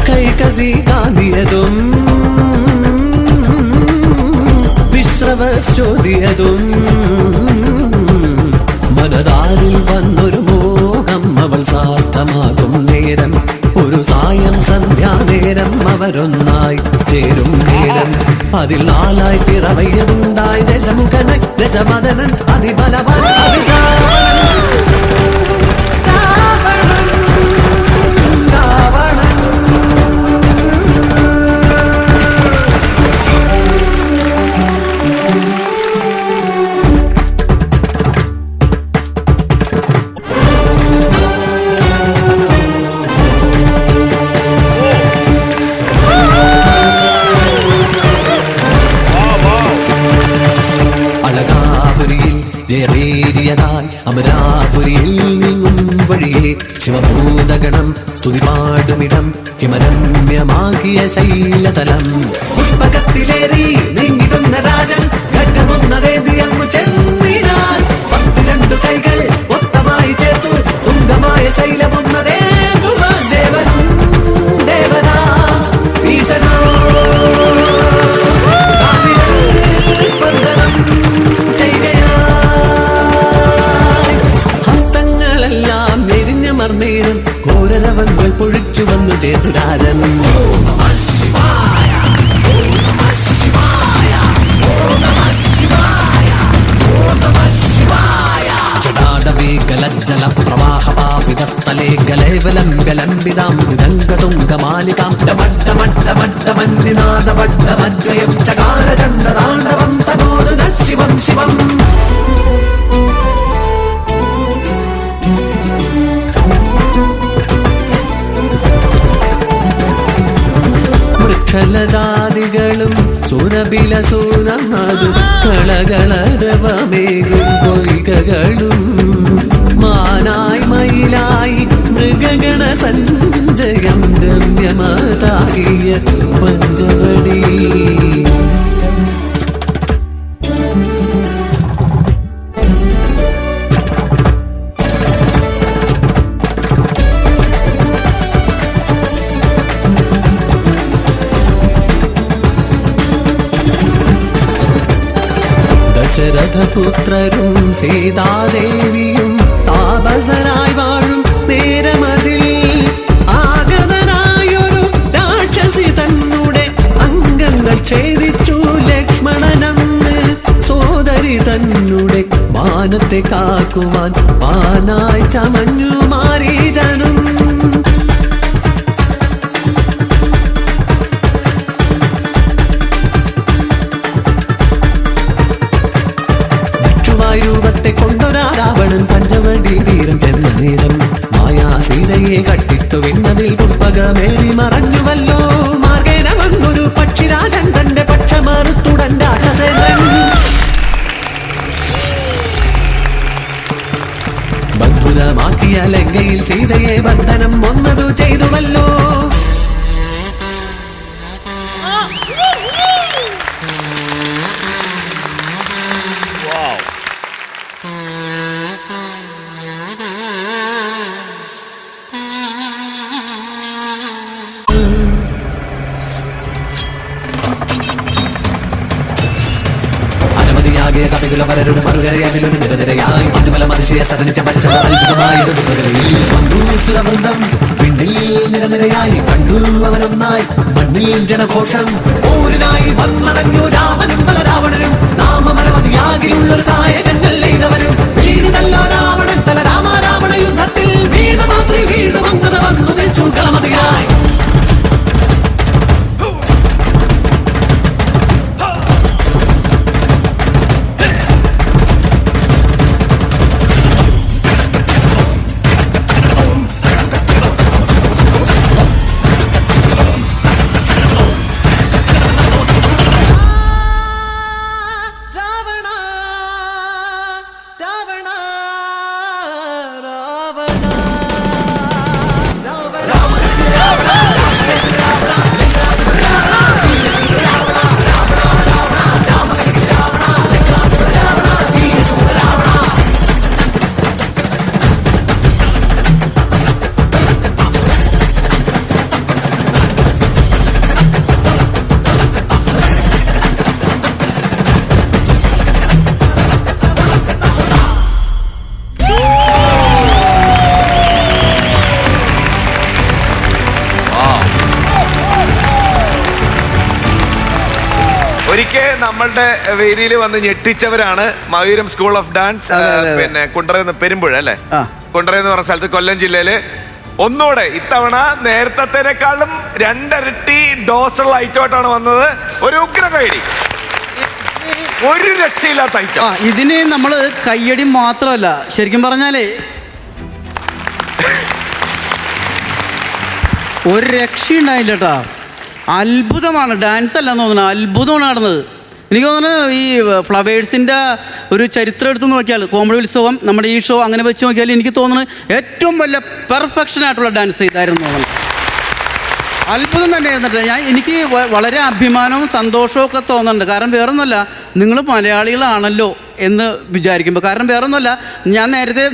കൈകതി കാന്തിയതും വിശ്രവസ്ജ്യോതിയതും മനതാരിൽ വന്നൊരു മോഹം അവൾ സാർത്ഥമാകും നേരം ഒരു സായം സന്ധ്യാനേരം അവരൊന്നായി ചേരും നേരം അതിൽ നാലായി പിറവയ്യതുണ്ടായി ദശമുഖനൻ ദശമദനൻ അതിബലവൻ ജയമേരിയതായി അമരാപുരിയിൽ നീങ്ങും വഴിയെ ശിവഭൂതഗണം സ്തുതി പാടുമിടം ഹിമരമ്യമാകിയ ശൈലതലം പുഷ്പകത്തിലേറി നീങ്ങിടുന്ന രാജൻ ഖഡ്ഗമൊന്നതേന്തിയങ്ങു ചെന്നിനാൽ 12 കൈകൾ മൊത്തമായി ചേർത്തു തുങ്കമായ ശൈലമൊന്നതേന്തുവാൻ ദേവനും ദേവനാ ഈശനോ സ്പന്ദനം നേരം ഘോരരവങ്ങൾ പൊഴിച്ചു വന്നു ചേതുരാജൻ ജടാടവേഗലജ്ജല പ്രവാഹപാപിതസ്ഥലേ ഗലേവലം ഗലംബിതാം ഗംഗതുംഗമാലികാം ഡമഡ്ഡമഡ്ഡമഡ്ഡമന്നിനാദവഡ്ഡമദ്വയം ചകാരചണ്ഡതാണ്ഡവം തനോദന ശിവം ശിവം വൃക്ഷലതാദികളും സുരബിലസൂനമതും കളകളരവമേകും പൊയ്കകളും മാനായി മയിലായി മൃഗഗണ സഞ്ജയം രമ്യമതാകിയ പഞ്ചവടി ദശരഥപുത്രരും സീതാദേവിയും താപസരായി വാഴും നേരമതിൽ ആഗതനായൊരു രാക്ഷസി തന്നുടെ അംഗങ്ങൾ ഛേദിച്ചു ലക്ഷ്മണനന്ന് സോദരി തന്നുടെ മാനത്തെ കാക്കുവാൻ മാനായി ചമഞ്ഞു മാരീജനും രൂപത്തെ കൊണ്ടൊരാ രാവണൻ പഞ്ചവടി തീരം ചെന്ന നേരം മായാ സീതയെ കട്ടിട്ടു വിണ്ണതിൽ പുഷ്പകമേറി മറഞ്ഞുവല്ലോ മാർഗേന വന്നൊരു പക്ഷിരാജൻ തന്റെ പക്ഷമറുത്തുടൻ രാക്ഷസേന്ദ്രൻ ബന്ധുരമാക്കിയ ലങ്കയിൽ സീതയെ ബന്ധനം ഒന്നതു ചെയ്തുവല്ലോ കപികുലവരരുടെ മറുകരയാതിലൊരു നിരനിരയായി മധുബലം അതിശയ സദനിച്ച പഞ്ചവൃന്ദം പിന്നിൽ നിരനിരയായി കണ്ടു അവരൊന്നായി മണ്ണിൽ ജനഘോഷം ഊരിനായി വന്നടഞ്ഞു രാമനും ബലരാവണനും നാമമരമതിയാകിലുള്ളൊരു സായകങ്ങൾ എയ്തവരും വീണിതല്ലോ രാവണൻ തല രാമരാവണ യുദ്ധത്തിൽ വീണ മാത്രി വീണു വന്നത് വന്നു തെച്ചു കളമതിയായി ഒരിക്കൽ നമ്മളുടെ വേദിയിൽ വന്ന് ഞെട്ടിച്ചവരാണ് മയൂരം സ്കൂൾ ഓഫ് ഡാൻസ്. പിന്നെ കുണ്ടറ പെരുമ്പുഴ അല്ലേ, കുണ്ടറ എന്ന് പറഞ്ഞ സ്ഥലത്ത് കൊല്ലം ജില്ലയില്. ഒന്നുകൂടെ ഇത്തവണ നേരത്തേക്കാളും 2 ഇരട്ടി ഡോസുള്ള ഐറ്റമായിട്ടാണ് വന്നത്. ഒരു ഉഗ്ര കൈയടി, ഒരു രക്ഷയില്ലാത്ത ഐറ്റം. ഇതിന് നമ്മള് കയ്യടി മാത്രമല്ല, ശരിക്കും പറഞ്ഞാലേ ഒരു രക്ഷയുണ്ടായില്ല കേട്ടാ. അത്ഭുതമാണ്, ഡാൻസ് അല്ലെന്ന് തോന്നുന്നു, അത്ഭുതമാണ് നടന്നത്. എനിക്ക് തോന്നുന്നു ഈ ഫ്ലവേഴ്സിൻ്റെ ഒരു ചരിത്രം എടുത്ത് നോക്കിയാൽ, കോമഡി ഉത്സവം, നമ്മുടെ ഈ ഷോ അങ്ങനെ വെച്ച് നോക്കിയാൽ എനിക്ക് തോന്നുന്നത് ഏറ്റവും വലിയ പെർഫെക്ഷൻ ആയിട്ടുള്ള ഡാൻസ് ഇതായിരുന്നു തോന്നുന്നു. അത്ഭുതം തന്നെ ആയിരുന്നിട്ട്. എനിക്ക് വളരെ അഭിമാനവും സന്തോഷവും ഒക്കെ തോന്നുന്നുണ്ട്. കാരണം വേറൊന്നുമല്ല, നിങ്ങൾ മലയാളികളാണല്ലോ എന്ന് വിചാരിക്കുമ്പോൾ. കാരണം വേറൊന്നുമല്ല, ഞാൻ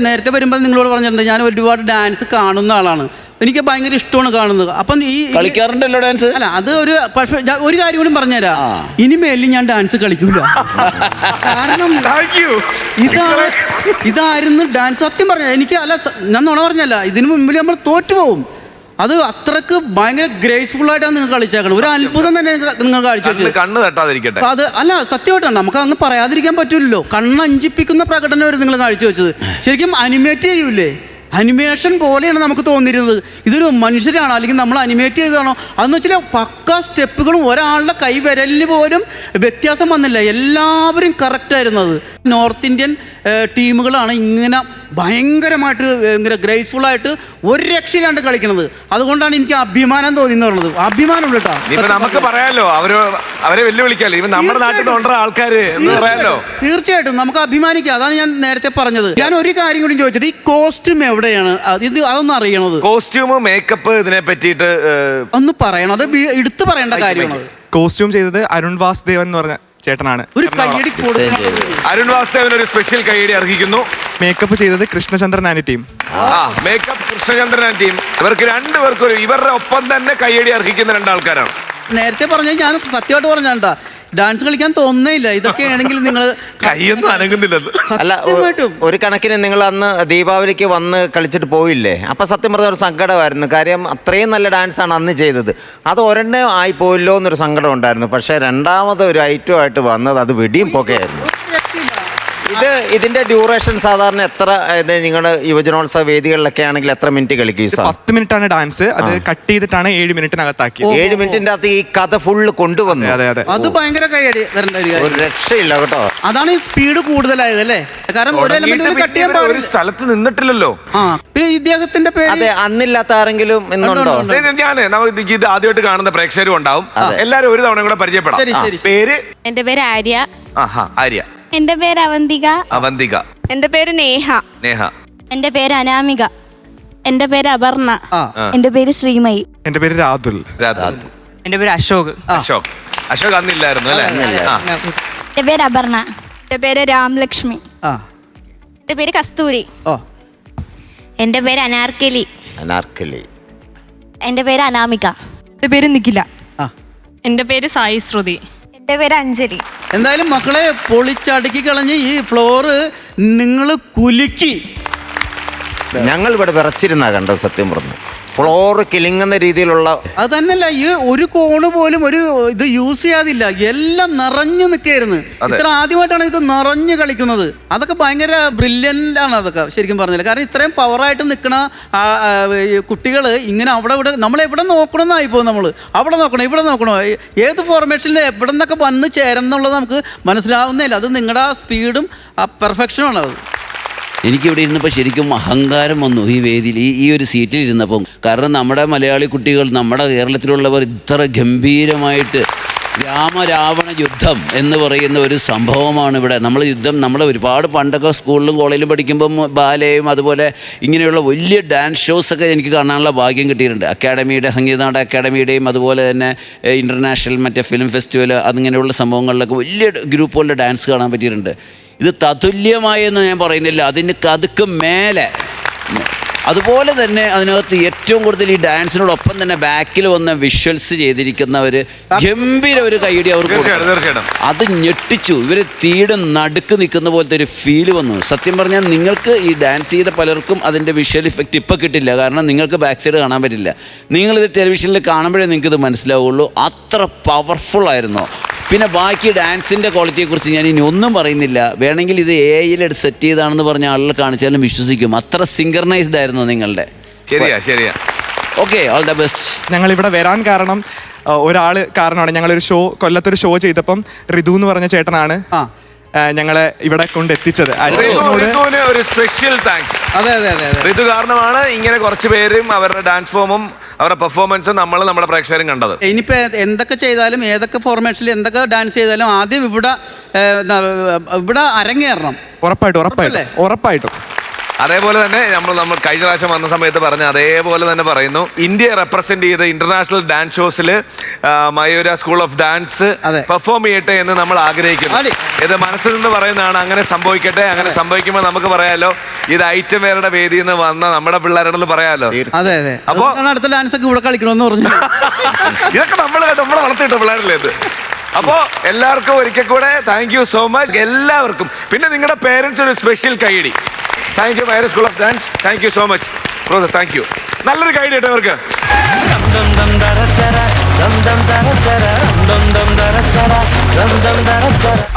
നേരത്തെ വരുമ്പോൾ നിങ്ങളോട് പറഞ്ഞിട്ടുണ്ട്, ഞാൻ ഒരുപാട് ഡാൻസ് കാണുന്ന ആളാണ്, എനിക്ക് ഭയങ്കര ഇഷ്ടമാണ് കാണുന്നത്. അപ്പം ഈ കളിക്കാറുണ്ടല്ലോ ഡാൻസ്. അല്ല, അത് പക്ഷേ ഒരു കാര്യം കൂടി പറഞ്ഞുതരാം, ഇനിമേലിൽ ഞാൻ ഡാൻസ് കളിക്കൂല. കാരണം ഇതായിരുന്നു ഡാൻസ്. സത്യം പറഞ്ഞ എനിക്ക്, അല്ല ഞാൻ നുണ പറഞ്ഞല്ല, ഇതിനു മുമ്പിൽ നമ്മൾ തോറ്റുപോകും. അത് അത്രക്ക് ഭയങ്കര ഗ്രേസ്ഫുൾ ആയിട്ടാണ് നിങ്ങൾ കളിച്ചേക്കണം. ഒരു അത്ഭുതം തന്നെ നിങ്ങൾ കാഴ്ചവെച്ചത്. അത് അല്ല, സത്യമായിട്ടാണ്, നമുക്ക് അന്ന് പറയാതിരിക്കാൻ പറ്റില്ലല്ലോ. കണ്ണഞ്ചിപ്പിക്കുന്ന പ്രകടനമായിരുന്നു നിങ്ങൾ കാഴ്ചവെച്ചത്. ശരിക്കും അനിമേറ്റ് ചെയ്യൂലേ, അനിമേഷൻ പോലെയാണ് നമുക്ക് തോന്നിയിരുന്നത്. ഇതൊരു മനുഷ്യരാണോ അല്ലെങ്കിൽ നമ്മൾ അനിമേറ്റ് ചെയ്തതാണോ അതെന്ന് വെച്ചാൽ പക്ക സ്റ്റെപ്പുകളും ഒരാളുടെ കൈവിരലിന് പോലും വ്യത്യാസം വന്നില്ല. എല്ലാവരും കറക്റ്റായിരുന്നത്. നോർത്ത് ഇന്ത്യൻ ടീമുകളാണ് ഇങ്ങനെ ഭയങ്കരമായിട്ട് ഭയങ്കര ഗ്രേസ്ഫുള്ളായിട്ട് ഒരു രക്ഷയിലാണ്ട് കളിക്കുന്നത്. അതുകൊണ്ടാണ് എനിക്ക് അഭിമാനം തോന്നിയെന്ന് പറഞ്ഞത്. അഭിമാനം കേട്ടോ. നമുക്ക് പറയാലോ, അവരെ വെല്ലുവിളിക്കാലോ, ഇവൻ നമ്മുടെ നാട്ടിൽ ആൾക്കാര് പറയാലോ. തീർച്ചയായിട്ടും നമുക്ക് അഭിമാനിക്കാം. അതാണ് ഞാൻ നേരത്തെ പറഞ്ഞത്. ഞാൻ ഒരു കാര്യം കൂടി ചോദിച്ചിട്ട്, ഈ കോസ്റ്റ്യൂം എവിടെയാണ് അതൊന്നും അറിയണത്? കോസ്റ്റ്യൂം, മേക്കപ്പ്, ഇതിനെ പറ്റിയിട്ട് ഒന്ന് പറയണം. അത് എടുത്തു പറയേണ്ട കാര്യമാണ്. കോസ്റ്റ്യൂം ചെയ്തത് അരുൺ വാസുദേവൻ എന്ന് പറഞ്ഞ ചേട്ടനാണ്. ഒരു കയ്യടി അരുൺ വാസുദേവൻ ഒരു സ്പെഷ്യൽ കയ്യടി അർഹിക്കുന്നു. മേക്കപ്പ് ചെയ്തത് Krishnachandran and team. Makeup Krishnachandran and team. ഇവർക്ക് രണ്ടുപേർക്കും ഇവരുടെ ഒപ്പം തന്നെ കയ്യടി അർഹിക്കുന്ന 2 ആൾക്കാരാണ്. നേരത്തെ പറഞ്ഞ ഞാൻ സത്യമായിട്ട് പറഞ്ഞാ ഡാൻസ് കളിക്കാൻ തോന്നുന്നില്ല. ഇതൊക്കെ ആണെങ്കിൽ നിങ്ങൾ കൈയൊന്നും അനങ്ങുന്നില്ലത്. അല്ല, ഒരു കണക്കിന് നിങ്ങൾ അന്ന് ദീപാവലിക്ക് വന്ന് കളിച്ചിട്ട് പോയില്ലേ, അപ്പൊ സത്യം പറഞ്ഞ ഒരു സങ്കടമായിരുന്നു. കാര്യം അത്രയും നല്ല ഡാൻസാണ് അന്ന് ചെയ്തത്. അത് ഒരെണ്ണേ ആയി പോയില്ലോ എന്നൊരു സങ്കടം ഉണ്ടായിരുന്നു. പക്ഷെ രണ്ടാമത് ഒരു ഐറ്റമായിട്ട് വന്നത് അത് വെടിയും പൊക്കെയായിരുന്നു. ഇതിന്റെ ഡ്യൂറേഷൻ സാധാരണ എത്ര? നിങ്ങളുടെ യുവജനോത്സവ വേദികളിലൊക്കെ ആണെങ്കിൽ എത്ര മിനിറ്റ് കളിക്കും? 10 മിനിറ്റാണ് ഡാൻസ്. അത് കട്ട് ചെയ്തിട്ടാണ് 7 മിനിറ്റിനകത്താക്കി. 7 മിനിറ്റിന്റെ അകത്ത് ഈ കഥ ഫുള്ള് കൊണ്ടുവന്നു. അത് ഭയങ്കര കൈയടി, ഒരു രക്ഷയില്ല കേട്ടോ. അതാണ് ഈ സ്പീഡ് കൂടുതലായത് അല്ലേ? കാരണം ഒരു എലമെന്റ് കട്ട് ചെയ്യാൻ ഒരു സ്ഥലത്ത് നിന്നിട്ടില്ലല്ലോ. പിന്നെ ഇദ്ദേഹത്തിന്റെ പേര് അതെ, അന്നില്ലാത്ത ആരെങ്കിലും ഇന്നുണ്ടോ? നമുക്ക് ഇത് ആദ്യമായിട്ട് കാണുന്ന പ്രേക്ഷകരും ഉണ്ടാവും. എല്ലാരും ഒരു തവണ കൂടെ പരിചയപ്പെടാം. പേര്? എന്റെ പേര് ആര്യ. ആര്യ. എന്റെ പേര് അവന്തിക. അവന്തിക. എന്റെ പേര് നേഹ. നേഹ. എന്റെ പേര് അനാമിക. എന്റെ പേര് അപർണ. എന്റെ പേര് ശ്രീമയി. എന്റെ പേര് രാതുൽ. എന്റെ പേര് അശോക്. അശോക് അന്നില്ലായിരുന്നു അല്ലേ? എന്റെ പേര് അപർണ. എന്റെ പേര് രാംലക്ഷ്മി. എന്റെ പേര് കസ്തൂരി. എന്റെ പേര് അനാർക്കലി. എന്റെ പേര് അനാമിക. എന്റെ പേര് നിഖില. എന്റെ പേര് സായി ശ്രുതി. എന്റെ പേര് അഞ്ജലി. എന്തായാലും മക്കളെ പൊളിച്ചടുക്കി കളഞ്ഞ് ഈ ഫ്ലോറ് നിങ്ങൾ കുലുക്കി. ഞങ്ങൾ ഇവിടെ വിറച്ചിരുന്നാ കണ്ടത് സത്യം പറഞ്ഞു. ഫ്ലോറ് കിളിങ്ങുന്ന രീതിയിലുള്ള. അത് തന്നെയല്ല, ഈ ഒരു കോണ് പോലും ഒരു ഇത് യൂസ് ചെയ്യാതില്ല, എല്ലാം നിറഞ്ഞു നിൽക്കായിരുന്നു. ഇത്ര ആദ്യമായിട്ടാണ് ഇത് നിറഞ്ഞു കളിക്കുന്നത്. അതൊക്കെ ഭയങ്കര ബ്രില്യൻ്റ് ആണ് അതൊക്കെ ശരിക്കും പറഞ്ഞില്ല. കാരണം ഇത്രയും പവറായിട്ട് നിൽക്കണ കുട്ടികൾ ഇങ്ങനെ അവിടെ ഇവിടെ നമ്മളെവിടെ നോക്കണമെന്നായിപ്പോ, നമ്മൾ അവിടെ നോക്കണം ഇവിടെ നോക്കണോ, ഏത് ഫോർമേഷനിൽ എവിടെ നിന്നൊക്കെ വന്ന് ചേരണം എന്നുള്ളത് നമുക്ക് മനസ്സിലാവുന്നില്ല. അത് നിങ്ങളുടെ ആ സ്പീഡും ആ പെർഫെക്ഷനുമാണ് അത്. എനിക്കിവിടെ ഇരുന്നപ്പോൾ ശരിക്കും അഹങ്കാരം വന്നു ഈ വേദിയിൽ, ഈ ഒരു സീറ്റിൽ ഇരുന്നപ്പം. കാരണം നമ്മുടെ മലയാളി കുട്ടികൾ, നമ്മുടെ കേരളത്തിലുള്ളവർ ഇത്ര ഗംഭീരമായിട്ട് രാമരാവണ യുദ്ധം എന്ന് പറയുന്ന ഒരു സംഭവമാണ് ഇവിടെ. നമ്മൾ യുദ്ധം, നമ്മൾ ഒരുപാട് പണ്ടൊക്കെ സ്കൂളിലും കോളേജിലും പഠിക്കുമ്പം ബാലയും അതുപോലെ ഇങ്ങനെയുള്ള വലിയ ഡാൻസ് ഷോസൊക്കെ എനിക്ക് കാണാനുള്ള ഭാഗ്യം കിട്ടിയിട്ടുണ്ട്. അക്കാഡമിയുടെ, സംഗീതനാടക അക്കാഡമിയുടെയും അതുപോലെ തന്നെ ഇൻ്റർനാഷണൽ മറ്റേ ഫിലിം ഫെസ്റ്റിവൽ അങ്ങനെയുള്ള സംഭവങ്ങളിലൊക്കെ വലിയ ഗ്രൂപ്പുകളുടെ ഡാൻസ് കാണാൻ പറ്റിയിട്ടുണ്ട്. ഇത് തതുല്യമായെന്ന് ഞാൻ പറയുന്നില്ല, അതിന് കതുക്ക് മേലെ. അതുപോലെ തന്നെ അതിനകത്ത് ഏറ്റവും കൂടുതൽ ഈ ഡാൻസിനോടൊപ്പം തന്നെ ബാക്കിൽ വന്ന വിഷ്വൽസ് ചെയ്തിരിക്കുന്നവർ ഗംഭീര ഒരു കൈയടി അവർക്ക്. അത് ഞെട്ടിച്ചു. ഇവർ തീയുടെ നടുക്ക് നിൽക്കുന്ന പോലത്തെ ഒരു ഫീല് വന്നു. സത്യം പറഞ്ഞാൽ നിങ്ങൾക്ക് ഈ ഡാൻസ് ചെയ്ത പലർക്കും അതിൻ്റെ വിഷ്വൽ ഇഫക്റ്റ് ഇപ്പോൾ കിട്ടില്ല. കാരണം നിങ്ങൾക്ക് ബാക്ക് സൈഡ് കാണാൻ പറ്റില്ല. നിങ്ങളിത് ടെലിവിഷനിൽ കാണുമ്പോഴേ നിങ്ങൾക്കിത് മനസ്സിലാവുള്ളൂ. അത്ര പവർഫുൾ ആയിരുന്നു. പിന്നെ ബാക്കി ഡാൻസിന്റെ ക്വാളിറ്റിയെ കുറിച്ച് ഞാൻ ഇനി ഒന്നും പറയുന്നില്ല. വേണമെങ്കിൽ ഇത് AI സെറ്റ് ചെയ്താണെന്ന് പറഞ്ഞ ആളുകൾ കാണിച്ചാലും വിശ്വസിക്കും. അത്ര സിങ്കർണൈസ്ഡ് ആയിരുന്നു നിങ്ങളുടെ. ശരിയാ. Okay, all the best. ഞങ്ങൾ ഇവിടെ വരാൻ കാരണം ഒരാള് കാരണമാണ്. ഞങ്ങളൊരു ഷോ, കൊല്ലത്തൊരു ഷോ ചെയ്തപ്പം ഋതു എന്ന് പറഞ്ഞ ചേട്ടനാണ് ഞങ്ങളെ ഇവിടെ കൊണ്ടെത്തിച്ചത്. ഒരു സ്പെഷ്യൽ താങ്ക്സ്. അതെ ഋതു കാരണമാണ് ഇങ്ങനെ കുറച്ച് പേരും അവരുടെ ഡാൻസ് ഫോമും അവരുടെ പെർഫോമൻസും നമ്മുടെ പ്രേക്ഷകരും കണ്ടത്. ഇനിയിപ്പോ എന്തൊക്കെ ചെയ്താലും ഏതൊക്കെ ഫോർമാറ്റിൽ എന്തൊക്കെ ഡാൻസ് ചെയ്താലും ആദ്യം ഇവിടെ അരങ്ങേറണം. ഉറപ്പായിട്ടും. അതേപോലെ തന്നെ നമ്മൾ കഴിഞ്ഞ പ്രാവശ്യം വന്ന സമയത്ത് പറഞ്ഞ അതേപോലെ തന്നെ പറയുന്നു, ഇന്ത്യയെ റെപ്രസെന്റ് ചെയ്ത ഇന്റർനാഷണൽ ഡാൻസ് ഷോസിൽ Mayura school of dance perform ചെയ്യട്ടെ എന്ന് നമ്മൾ ആഗ്രഹിക്കുന്നു. ഇത് മനസ്സിൽ നിന്ന് പറയുന്നതാണ്. അങ്ങനെ സംഭവിക്കട്ടെ. അങ്ങനെ സംഭവിക്കുമ്പോൾ നമുക്ക് പറയാലോ, ഇത് ഐറ്റം വേറുടെ വേദിയിൽ നിന്ന് വന്ന നമ്മുടെ പിള്ളേരാണെന്ന് പറയാലോ. അതെ. അപ്പൊ അടുത്ത ഡാൻസ് ഒക്കെ ഇവിടെ കളിക്കണമെന്ന് പറഞ്ഞു. ഇതൊക്കെ നമ്മളെ വളർത്തിയിട്ട പിള്ളേരല്ലേ ഇത്. അപ്പോ എല്ലാവർക്കും ഒരിക്കൽ കൂടെ താങ്ക് യു സോ മച്ച് എല്ലാവർക്കും. പിന്നെ നിങ്ങളുടെ പേരൻസ് ഒരു സ്പെഷ്യൽ കൈയടി. Thank you Mayura school of dance. Thank you so much brother. Thank you. നല്ലൊരു കൈയടി കേട്ടോ അവർക്ക്.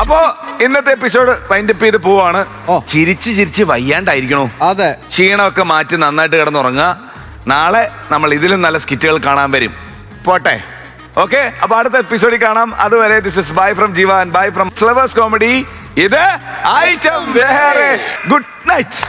അപ്പോ ഇന്നത്തെ എപ്പിസോഡ് വൈൻഡപ്പ് ചെയ്ത് പോവാണ്. ചിരിച്ച് വയ്യാണ്ടായിരിക്കണോ? അതെ. ക്ഷീണമൊക്കെ മാറ്റി നന്നായിട്ട് കിടന്നുറങ്ങുക. നാളെ നമ്മൾ ഇതിലും നല്ല സ്കിറ്റുകൾ കാണാൻ വരും. പോട്ടെ. ഓക്കെ, അപ്പൊ അടുത്ത എപ്പിസോഡിൽ കാണാം. അതുവരെ ദിസ് ഇസ് ബൈ ഫ്രം ജീവ and bye from flowers comedy. ഇത് ഐറ്റം വേറെ. Good night.